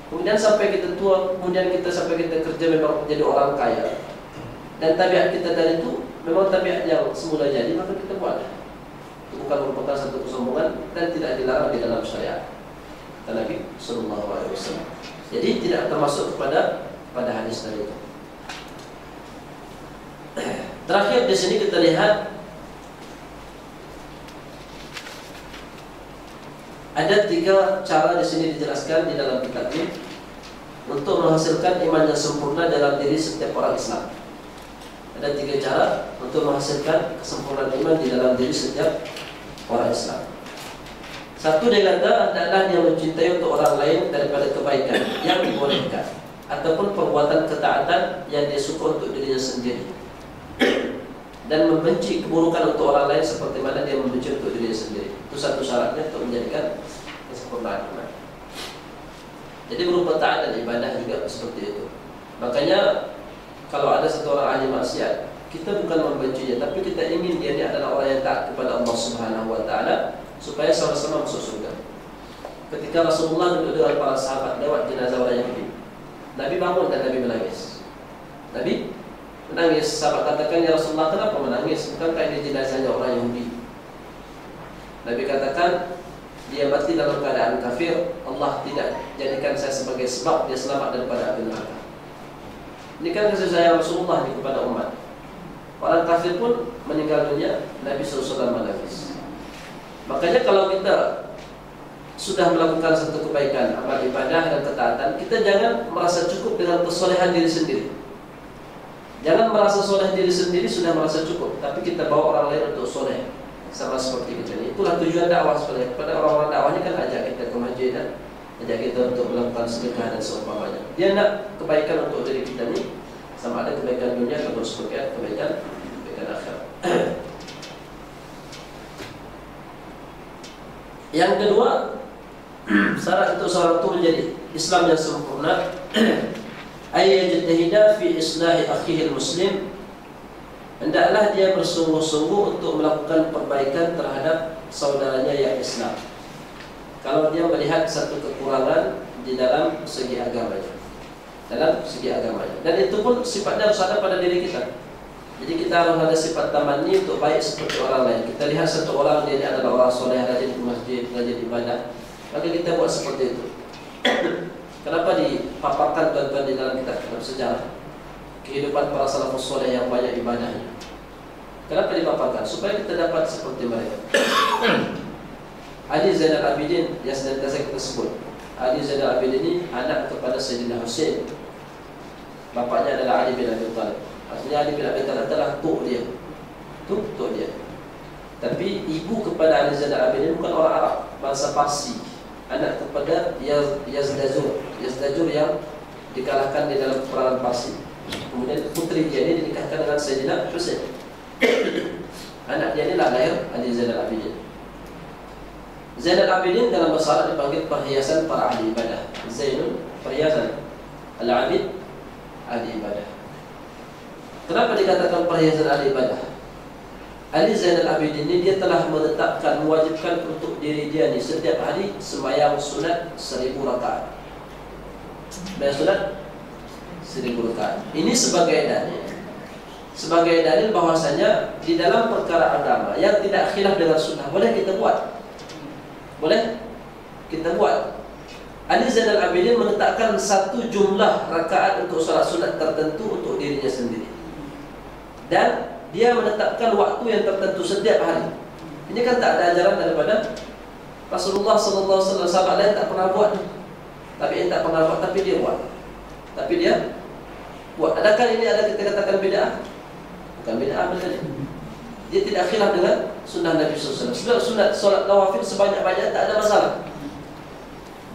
Kemudian sampai kita tua, kemudian kita sampai kita kerja memang menjadi orang kaya, dan tabiat kita tadi itu memang tabiat yang semula jadi, maka kita buat. Itu bukan merupakan satu kesombongan dan tidak dilarang di dalam syariat kata Nabi sallallahu alaihi wasallam. Jadi tidak termasuk pada hadis tadi itu. Terakhir di sini kita lihat ada 3 cara di sini dijelaskan di dalam kitab ini untuk menghasilkan iman yang sempurna dalam diri setiap orang Islam. Ada 3 cara untuk menghasilkan kesempurnaan iman di dalam diri setiap orang Islam. Satu, dia kata adalah dia mencintai untuk orang lain daripada kebaikan yang dibolehkan ataupun perbuatan ketaatan yang dia suka untuk dirinya sendiri. dan membenci keburukan untuk orang lain seperti mana dia membenci untuk dirinya sendiri. Itu satu syaratnya untuk menjadikan kesempurnaan iman. Jadi berupa taat dan ibadah juga seperti itu. Makanya kalau ada satu orang ahli maksiat, kita bukan membencinya, tapi kita ingin dia ini adalah orang yang taat kepada Allah Subhanahu wa taala supaya sama-sama masuk surga. Ketika Rasulullah duduk dengan para sahabat lewat jenazah orang Yahudi, Nabi bangun dan Nabi menangis. Nabi menangis. Sahabat katakan, ya Rasulullah, kenapa menangis? Bukankah ini jenazahnya orang Yahudi? Nabi katakan, dia mati dalam keadaan kafir. Allah tidak jadikan saya sebagai sebab dia selamat daripada api neraka. Ini kan kasih sayang Rasulullah kepada umat. Orang kafir pun meninggal dunia, Nabi SAW menangis. Makanya kalau kita sudah melakukan satu kebaikan, amal ibadah dan ketaatan, kita jangan merasa cukup dengan kesolehan diri sendiri. Jangan merasa soleh diri sendiri sudah merasa cukup, tapi kita bawa orang lain untuk soleh, sama seperti kita ini. Itulah tujuan dakwah sebenarnya. Kepada orang-orang dakwahnya kan ajak kita ke masjid, ajak kita untuk melakukan sedekah dan seumpamanya. Dia nak kebaikan untuk diri kita ini, sama ada kebaikan dunia atau sebagai kebaikan akhirat. Yang kedua, syarat untuk seorang itu menjadi Islam yang sempurna, ayyajtahida fi islahi akhihi muslim, hendaklah dia bersungguh-sungguh untuk melakukan perbaikan terhadap saudaranya yang Islam. Kalau dia melihat satu kekurangan di dalam segi agamanya, dan itu pun sifatnya harus ada pada diri kita. Jadi kita harus ada sifat tamanni untuk baik seperti orang lain. Kita lihat satu orang dia adalah orang soleh, rajin ke masjid, rajin ibadah, maka kita buat seperti itu. Kenapa dipaparkan tuan-tuan di dalam kitab sejarah kehidupan para salafus soleh yang banyak ibadahnya? Kenapa dipaparkan? Supaya kita dapat seperti mereka. Ali Zainal Abidin yang senantiasa kita sebut. Ali Zainal Abidin ini anak kepada Sayyidina Husain. Bapaknya adalah Ali bin Abi Thalib. Artinya Ali bin Abi Thalib adalah tok dia. Tok dia. Tapi ibu kepada Ali Zainal Abidin bukan orang Arab, bangsa Parsi. Anak kepada Yazdajur yang dikalahkan di dalam peperangan Parsi. Kemudian putri dia ini dinikahkan dengan Sayyidina Husain. Anak dia inilah lahir Ali Zainal Abidin. Zainal Abidin dalam bahasa Arab dipanggil perhiasan para ahli ibadah. Zainul perhiasan, Al-Abid ahli ibadah. Kenapa dikatakan perhiasan ahli ibadah? Ali Zainal Abidin ini dia telah menetapkan, mewajibkan untuk diri dia ni setiap hari sembahyang sunat 1000 rakaat. Sembahyang sunat 1000 rakaat. Ini sebagai dalil bahwasanya di dalam perkara agama yang tidak khilaf dengan sunnah boleh kita buat. Boleh kita buat. Ali Zainal Abidin menetapkan satu jumlah rakaat untuk salat sunat tertentu untuk dirinya sendiri. Dan dia menetapkan waktu yang tertentu setiap hari. Ini kan tak ada ajaran daripada Rasulullah sallallahu alaihi wasallam. Sahabat lain tak pernah buat. Tapi tak pernah buat, tapi dia buat. Tapi dia buat. Adakah ini ada kita katakan bid'ah? Bukan bid'ah benar. Dia tidak khilaf dengan sunnah Nabi sallallahu alaihi wasallam. Sunat solat nawafil sebanyak-banyak tak ada masalah.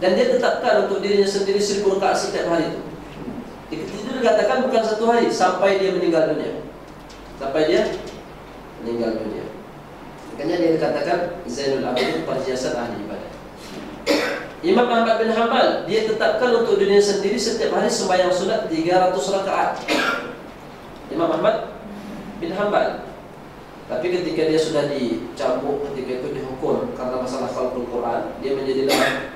Dan dia tetapkan untuk dirinya sendiri 1000 rakaat setiap hari itu. Itu dikatakan bukan satu hari sampai dia meninggal dunia. Sampai dia meninggal dunia. Makanya dia dikatakan Zainul Abidin perhiasan ahli ibadah. Imam Ahmad bin Hanbal dia tetapkan untuk dirinya sendiri setiap hari sembahyang sunat 300 rakaat. Imam Ahmad bin Hanbal. Tapi ketika dia sudah dicambuk, ketika itu dihukum karena masalah khalqul Quran, dia menjadi lemah.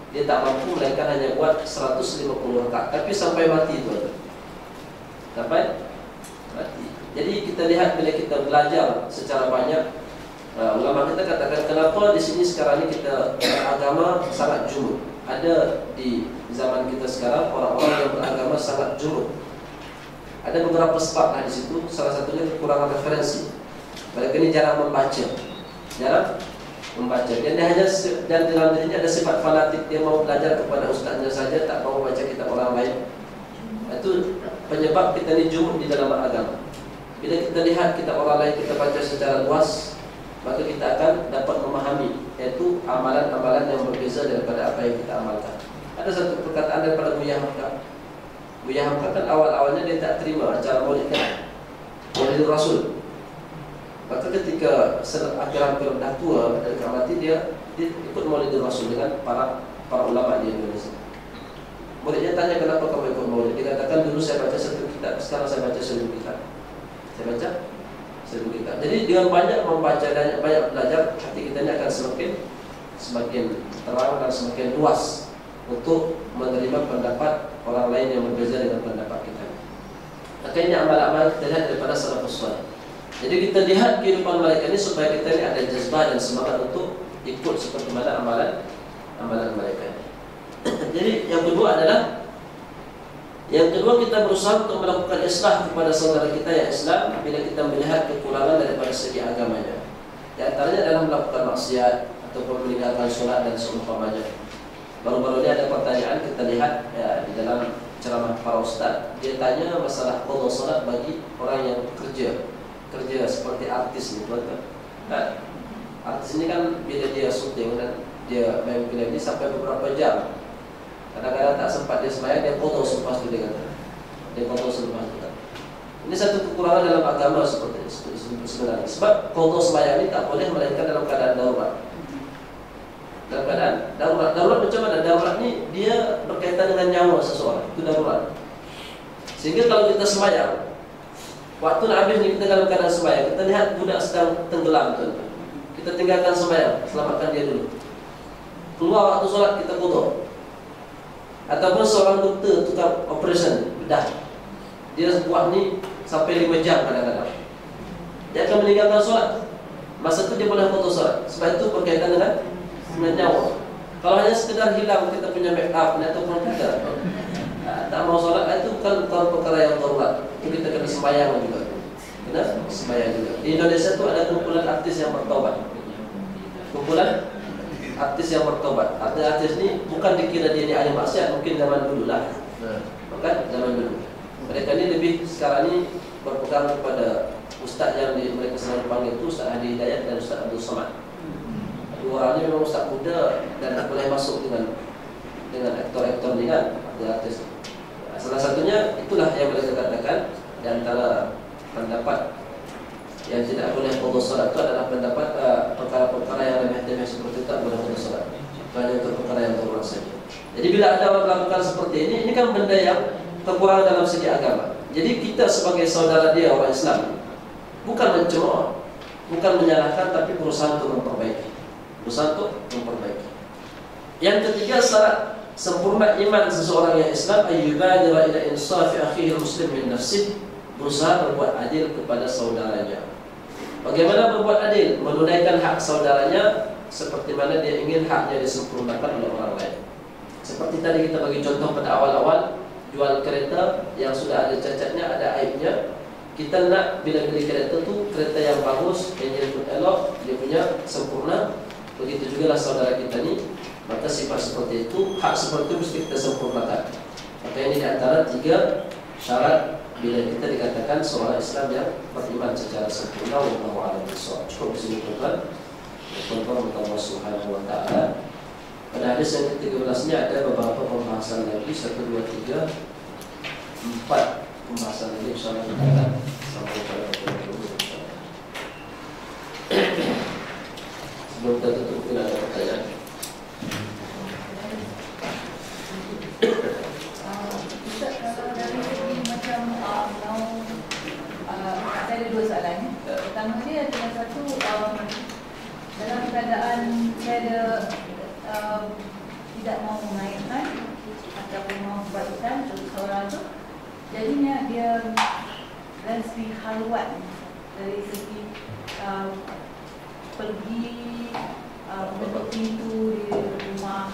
Dia tak mampu melainkan hanya buat 150 rakaat. Tapi sampai mati itu. Sampai mati. Jadi kita lihat bila kita belajar secara banyak, ulama kita katakan kenapa di sini sekarang ini kita beragama sangat jumud. Ada di zaman kita sekarang orang-orang yang beragama sangat jumud. Ada beberapa sebab di situ. Salah satunya kekurangan referensi. Mereka ini jarang membaca. Dan dalam dirinya ada sifat fanatik. Dia mau belajar kepada ustaznya saja, tak mau baca kitab orang lain. Itu penyebab kita ini jumud di dalam agama. Bila kita lihat kitab orang lain, kita baca secara luas, maka kita akan dapat memahami, yaitu amalan-amalan yang berbeza daripada apa yang kita amalkan. Ada satu perkataan daripada Buya Hamka. Buya Hamka kan awal-awalnya dia tak terima acara maulid kan, Maulid Rasul. Maka ketika hampir dah tua dan mati, dia ikut Maulidul Rasul dengan para ulama di Indonesia. Muridnya tanya, kenapa kamu ikut Maulid? Dia katakan, dulu saya baca 1 kitab, sekarang saya baca 1000 kitab. Saya baca 1000 kitab. Jadi dengan banyak membaca dan banyak belajar, hati kita ini akan semakin terang dan semakin luas untuk menerima pendapat orang lain yang berbeza dengan pendapat kita. Maka ini amal-amal kita lihat daripada salafus saleh. Jadi kita lihat kehidupan mereka ini supaya kita ini ada jazbah dan semangat untuk ikut seperti mana amalan mereka. Jadi yang kedua kita berusaha untuk melakukan islah kepada saudara kita yang Islam bila kita melihat kekurangan daripada segi agamanya. Di antaranya adalah melakukan maksiat ataupun meninggalkan solat dan seumpamanya. Baru-baru ini ada pertanyaan kita lihat ya, di dalam ceramah para ustaz. Dia tanya masalah qada solat bagi orang yang kerja seperti artis ni, tuan-tuan. Nah, artis ini kan bila dia syuting dan dia main filem ini sampai beberapa jam. Kadang-kadang tak sempat dia sembahyang, dia qada selepas itu, dia kata. Dia qada selepas itu. Ini satu kekurangan dalam agama seperti sebenarnya. Sebab qada sembahyang ini tak boleh melainkan dalam keadaan darurat. Dalam keadaan darurat macam mana? Darurat ni dia berkaitan dengan nyawa seseorang. Itu darurat. Sehingga kalau kita sembahyang, waktu nak habis ni kita dalam keadaan sembahyang, kita lihat budak sedang tenggelam, tuan-tuan. Kita tinggalkan sembahyang, selamatkan dia dulu. Keluar waktu solat kita qada. Ataupun seorang doktor tukar operation bedah, dia buat ni sampai 5 jam kadang-kadang, dia akan meninggalkan solat. Masa tu dia boleh qada solat. Sebab itu berkaitan dengan nyawa. Kalau hanya sekedar hilang kita punya make up ataupun kita tak mau solat, itu bukan perkara yang darurat. Itu kita kena sembahyang juga. Kena sembahyang juga. Di Indonesia tu ada kumpulan artis yang bertaubat. Kumpulan artis yang bertobat. Artis ni bukan dikira dia ni ahli maksiat, mungkin zaman dulu lah. Bukan zaman dulu. Mereka ni lebih sekarang ni berpegang kepada ustaz yang mereka selalu panggil tu Ustaz Hadi Hidayat dan Ustaz Abdul Somad. Dua orang ni memang ustaz muda dan boleh masuk dengan aktor-aktor ni kan, artis. Salah satunya itulah yang mereka katakan di antara pendapat yang tidak boleh qada solat itu adalah pendapat perkara-perkara yang remeh-temeh seperti tak boleh qada solat. Hanya untuk perkara yang darurat saja. Jadi bila ada orang melakukan seperti ini kan benda yang kekurangan dalam segi agama. Jadi kita sebagai saudara dia orang Islam bukan mencemooh, bukan menyalahkan, tapi berusaha untuk memperbaiki. Yang ketiga, syarat sempurna iman seseorang yang Islam ayyubadira ila insafi akhihi muslim min nafsih, berusaha berbuat adil kepada saudaranya. Bagaimana berbuat adil? Menunaikan hak saudaranya seperti mana dia ingin haknya disempurnakan oleh orang lain. Seperti tadi kita bagi contoh pada awal-awal, jual kereta yang sudah ada cacatnya, ada aibnya. Kita nak bila beli kereta tu, kereta yang bagus, enjin pun elok, dia punya sempurna. Begitu juga lah saudara kita ni. Maka sifat seperti itu, hak seperti itu mesti kita sempurnakan. Maka ini di antara 3 syarat bila kita dikatakan seorang Islam yang beriman secara sempurna. Wallahu a'lam bishawab. Cukup di sini tuan-tuan. Tuan-tuan Allah Subhanahu wa taala. Pada hadis yang ke-13-nya ada beberapa pembahasan lagi, 1, 2, 3, 4 pembahasan lagi insyaallah kita akan sampai pada pertemuan insyaallah. Sebelum kita tutup, mungkin ada pertanyaan. Saya ada 2 soalan. Pertama dia adalah satu, dalam keadaan saya tidak mau menaikkan ataupun mau baikkan seseorang tu, jadinya dia dari segi halwat, dari segi pergi bentuk pintu di rumah,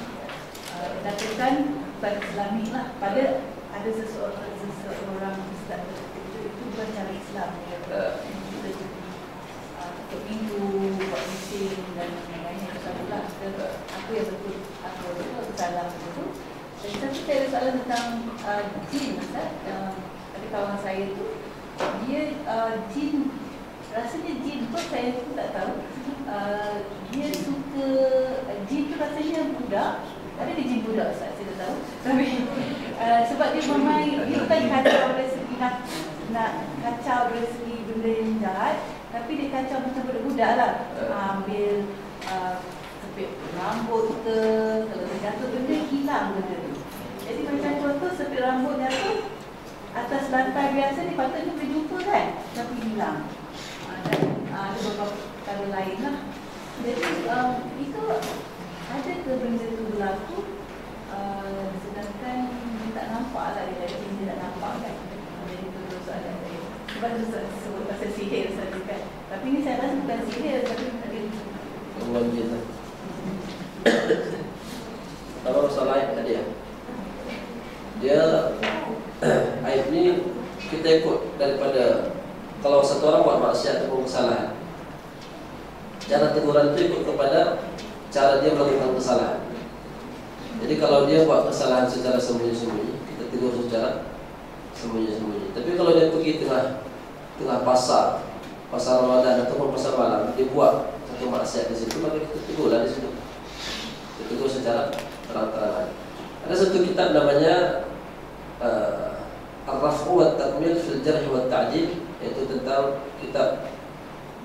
lakukan bukan Islami lah, pada ada seseorang ustaz itu bukan cara Islam ya. Kita tutup pintu, buat mesin dan lain-lain. Insya-Allah aku yang betul, aku salah betul. Jadi satu saya ada soalan tentang jin, Ustaz. Ada kawan saya tu, dia jin, rasanya jin pun saya pun tak tahu. Dia suka, jin tu rasanya budak. Ada dia jin budak, Ustaz, saya tak tahu. Tapi sebab dia bermain, dia bukan kacau dari segi nak kacau dari segi benda yang jahat, Tapi dia kacau macam budak-budak lah. Ambil sepit rambut ke, kalau dia jatuh benda, hilang benda tu. Jadi macam contoh sepit rambut jatuh atas lantai biasa ni patutnya boleh jumpa kan, tapi hilang. Dan ada beberapa perkara lain lah. Jadi itu ada ke benda tu berlaku, sedangkan dia tak nampak lah, dia tak nampak kan. Jadi itu soalan saya. Sebab tu sebut pasal sihir saja kan. Tapi ni saya rasa bukan sihir, tapi ada gangguan jin. Kalau masalah aib tadi ya, dia aib ni kita ikut daripada kalau satu orang buat maksiat ataupun kesalahan, cara teguran itu ikut kepada cara dia melakukan kesalahan. Jadi kalau dia buat kesalahan secara sembunyi-sembunyi, kita tegur secara sembunyi-sembunyi. Tapi kalau dia pergi tengah pasar Ramadan ataupun pasar malam, dia buat satu maksiat di situ, maka kita tegurlah di situ. Kita tegur secara terang-terangan. Ada satu kitab namanya Ar-Raf'u wa Takmil fil Jarh wa Ta'dil, yaitu tentang kitab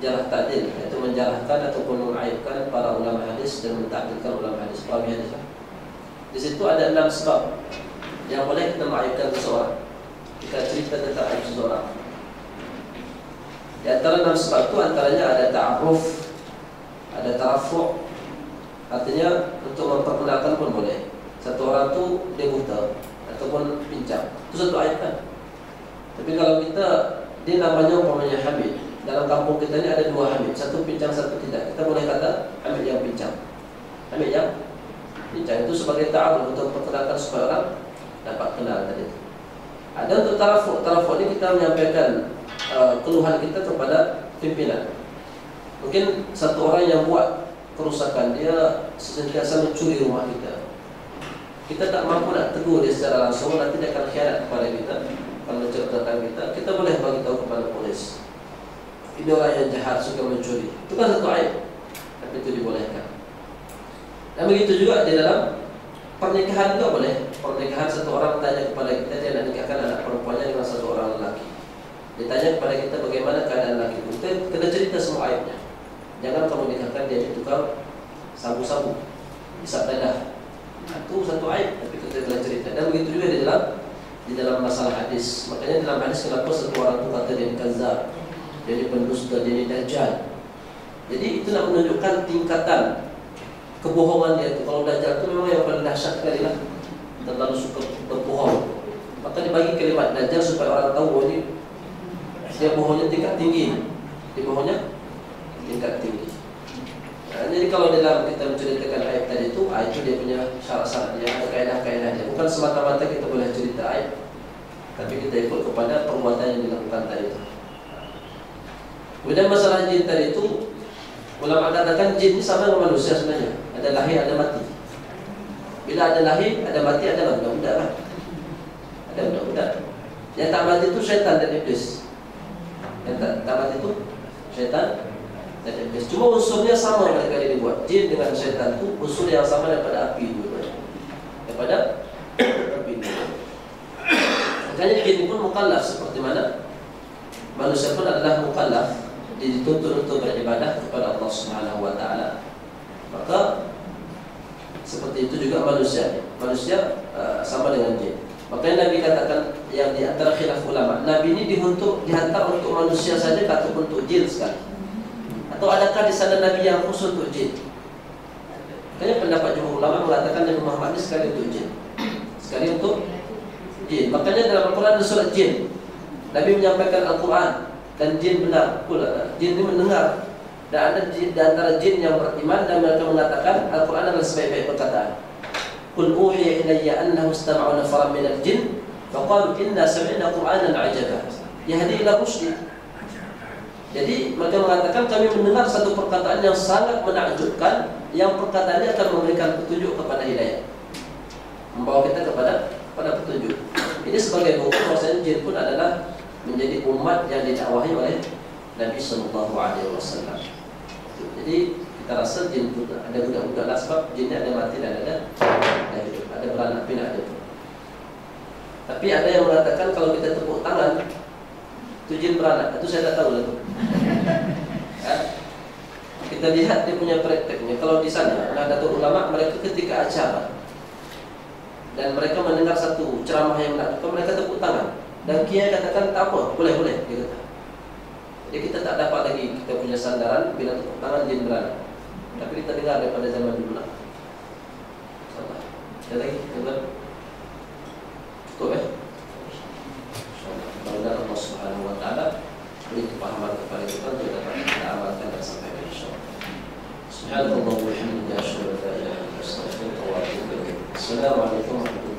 jarh ta'dil, yaitu menjarahkan ataupun mengaibkan para ulama hadis dan mentakdirkan ulama hadis, pahami hadis. Di situ ada 6 sebab yang boleh kita mengaibkan seseorang. Kita cerita tentang aib seseorang. Di antara 6 sebab itu antaranya ada ta'aruf, ada tarafu', artinya untuk memperkenalkan pun boleh. Satu orang tu dia buta ataupun pincang, itu satu aib kan. Tapi kalau dia namanya umpamanya Hamid, dalam kampung kita ni ada 2 Hamid, satu pincang satu tidak, kita boleh kata Hamid yang pincang. Hamid yang pincang itu sebagai ta'aruf untuk memperkenalkan supaya orang dapat kenal tadi. Ada untuk tarafu' ini kita menyampaikan keluhan kita kepada pimpinan. Mungkin satu orang yang buat kerusakan, dia sentiasa mencuri rumah kita. Kita tak mampu nak tegur dia secara langsung, nanti dia akan khianat kepada kita, akan menceritakan kita. Kita boleh bagi tahu kepada polis, ini orang yang jahat, suka mencuri. Itu kan satu aib, tapi itu dibolehkan. Dan begitu juga di dalam pernikahan juga boleh. Pernikahan satu orang tanya kepada kita, dia nak nikahkan anak perempuannya dengan satu orang lelaki. Dia tanya kepada kita bagaimana keadaan lelaki itu. Kita kena cerita semua aibnya. Jangan kamu nikahkan dia tukang sabu-sabu, isap dadah. Itu satu aib, tapi kita telah cerita. Dan begitu juga di dalam masalah hadis. Makanya dalam hadis kenapa satu orang itu kata dia ni kazzab, dia ni pendusta, dia ni dajjal. Jadi itu nak menunjukkan tingkatan kebohongan dia itu. Kalau dajjal itu memang yang paling dahsyat sekali lah, terlalu suka berbohong. Maka dibagi kalimat dajjal supaya orang tahu ini dia bohongnya tingkat tinggi. Dia bohongnya tingkat tinggi. Jadi kalau dalam kita menceritakan aib tadi itu dia punya syarat-syarat dia, ada kaedah-kaedah dia. Bukan semata-mata kita boleh cerita aib, tapi kita ikut kepada perbuatan yang dilakukan tadi itu. Kemudian masalah jin tadi itu, ulama katakan jin ini sama dengan manusia sebenarnya. Ada lahir, ada mati. Bila ada lahir, ada mati, ada budak-budak kan? Ada budak-budak. Yang tak mati itu syaitan dan iblis. Yang tak mati itu syaitan dan iblis. Cuma unsurnya sama mereka dibuat. Jin dengan syaitan itu unsur yang sama daripada api itu. Daripada api itu. Makanya jin pun mukallaf seperti mana manusia pun adalah mukallaf, dituntut untuk beribadah kepada Allah Subhanahu wa taala. Maka seperti itu juga manusia. Manusia sama dengan jin. Makanya Nabi katakan yang di antara khilaf ulama, Nabi ini dihantar untuk manusia saja ataupun untuk jin sekali. Atau adakah di sana Nabi yang khusus untuk jin? Makanya pendapat jumhur ulama mengatakan Nabi Muhammad ini sekali untuk jin, sekali untuk jin. Makanya dalam Al-Quran ada surat jin, Nabi menyampaikan Al-Quran dan jin benar pula. Jin ini mendengar. Dan ada di antara jin yang beriman dan mereka mengatakan Al-Quran adalah sebaik-baik perkataan. Qul uhiya ilayya annahu istama'u nafaran minal jin faqalu inna sami'na Qur'anan 'ajaba yahdi ila rusydi. Jadi mereka mengatakan kami mendengar satu perkataan yang sangat menakjubkan, yang perkataannya akan memberikan petunjuk kepada hidayah, membawa kita kepada petunjuk. Ini sebagai bukti bahwasanya jin pun adalah menjadi umat yang didakwahi oleh Nabi sallallahu alaihi wasallam. Jadi kita rasa jin pun ada budak-budak lah, sebab jinnya ada mati dan ada hidup, ada beranak pinak ada. Tapi ada yang mengatakan kalau kita tepuk tangan itu jin beranak. Itu saya tak tahu lah tu. kita lihat dia punya prakteknya. Kalau di sana Nahdlatul Ulama, mereka ketika acara dan mereka mendengar satu ceramah yang menakjubkan, mereka tepuk tangan. Dan kiai katakan tak apa, boleh, dia kata. Jadi kita tak dapat lagi kita punya sandaran bila tepuk tangan jenderal. Tapi kita dengar daripada zaman dulu lah. Salah. Ada lagi, tuan. Cukup ya. Mudah-mudahan Allah Subhanahu Wa Taala beri kepahaman kepada kita untuk dapat kita amalkan dan sampai insyaallah. Subhanallah wa bihamdihi, asyhadu an la ilaha illa anta, astaghfiruka wa atubu ilaik. Assalamualaikum warahmatullahi wabarakatuh.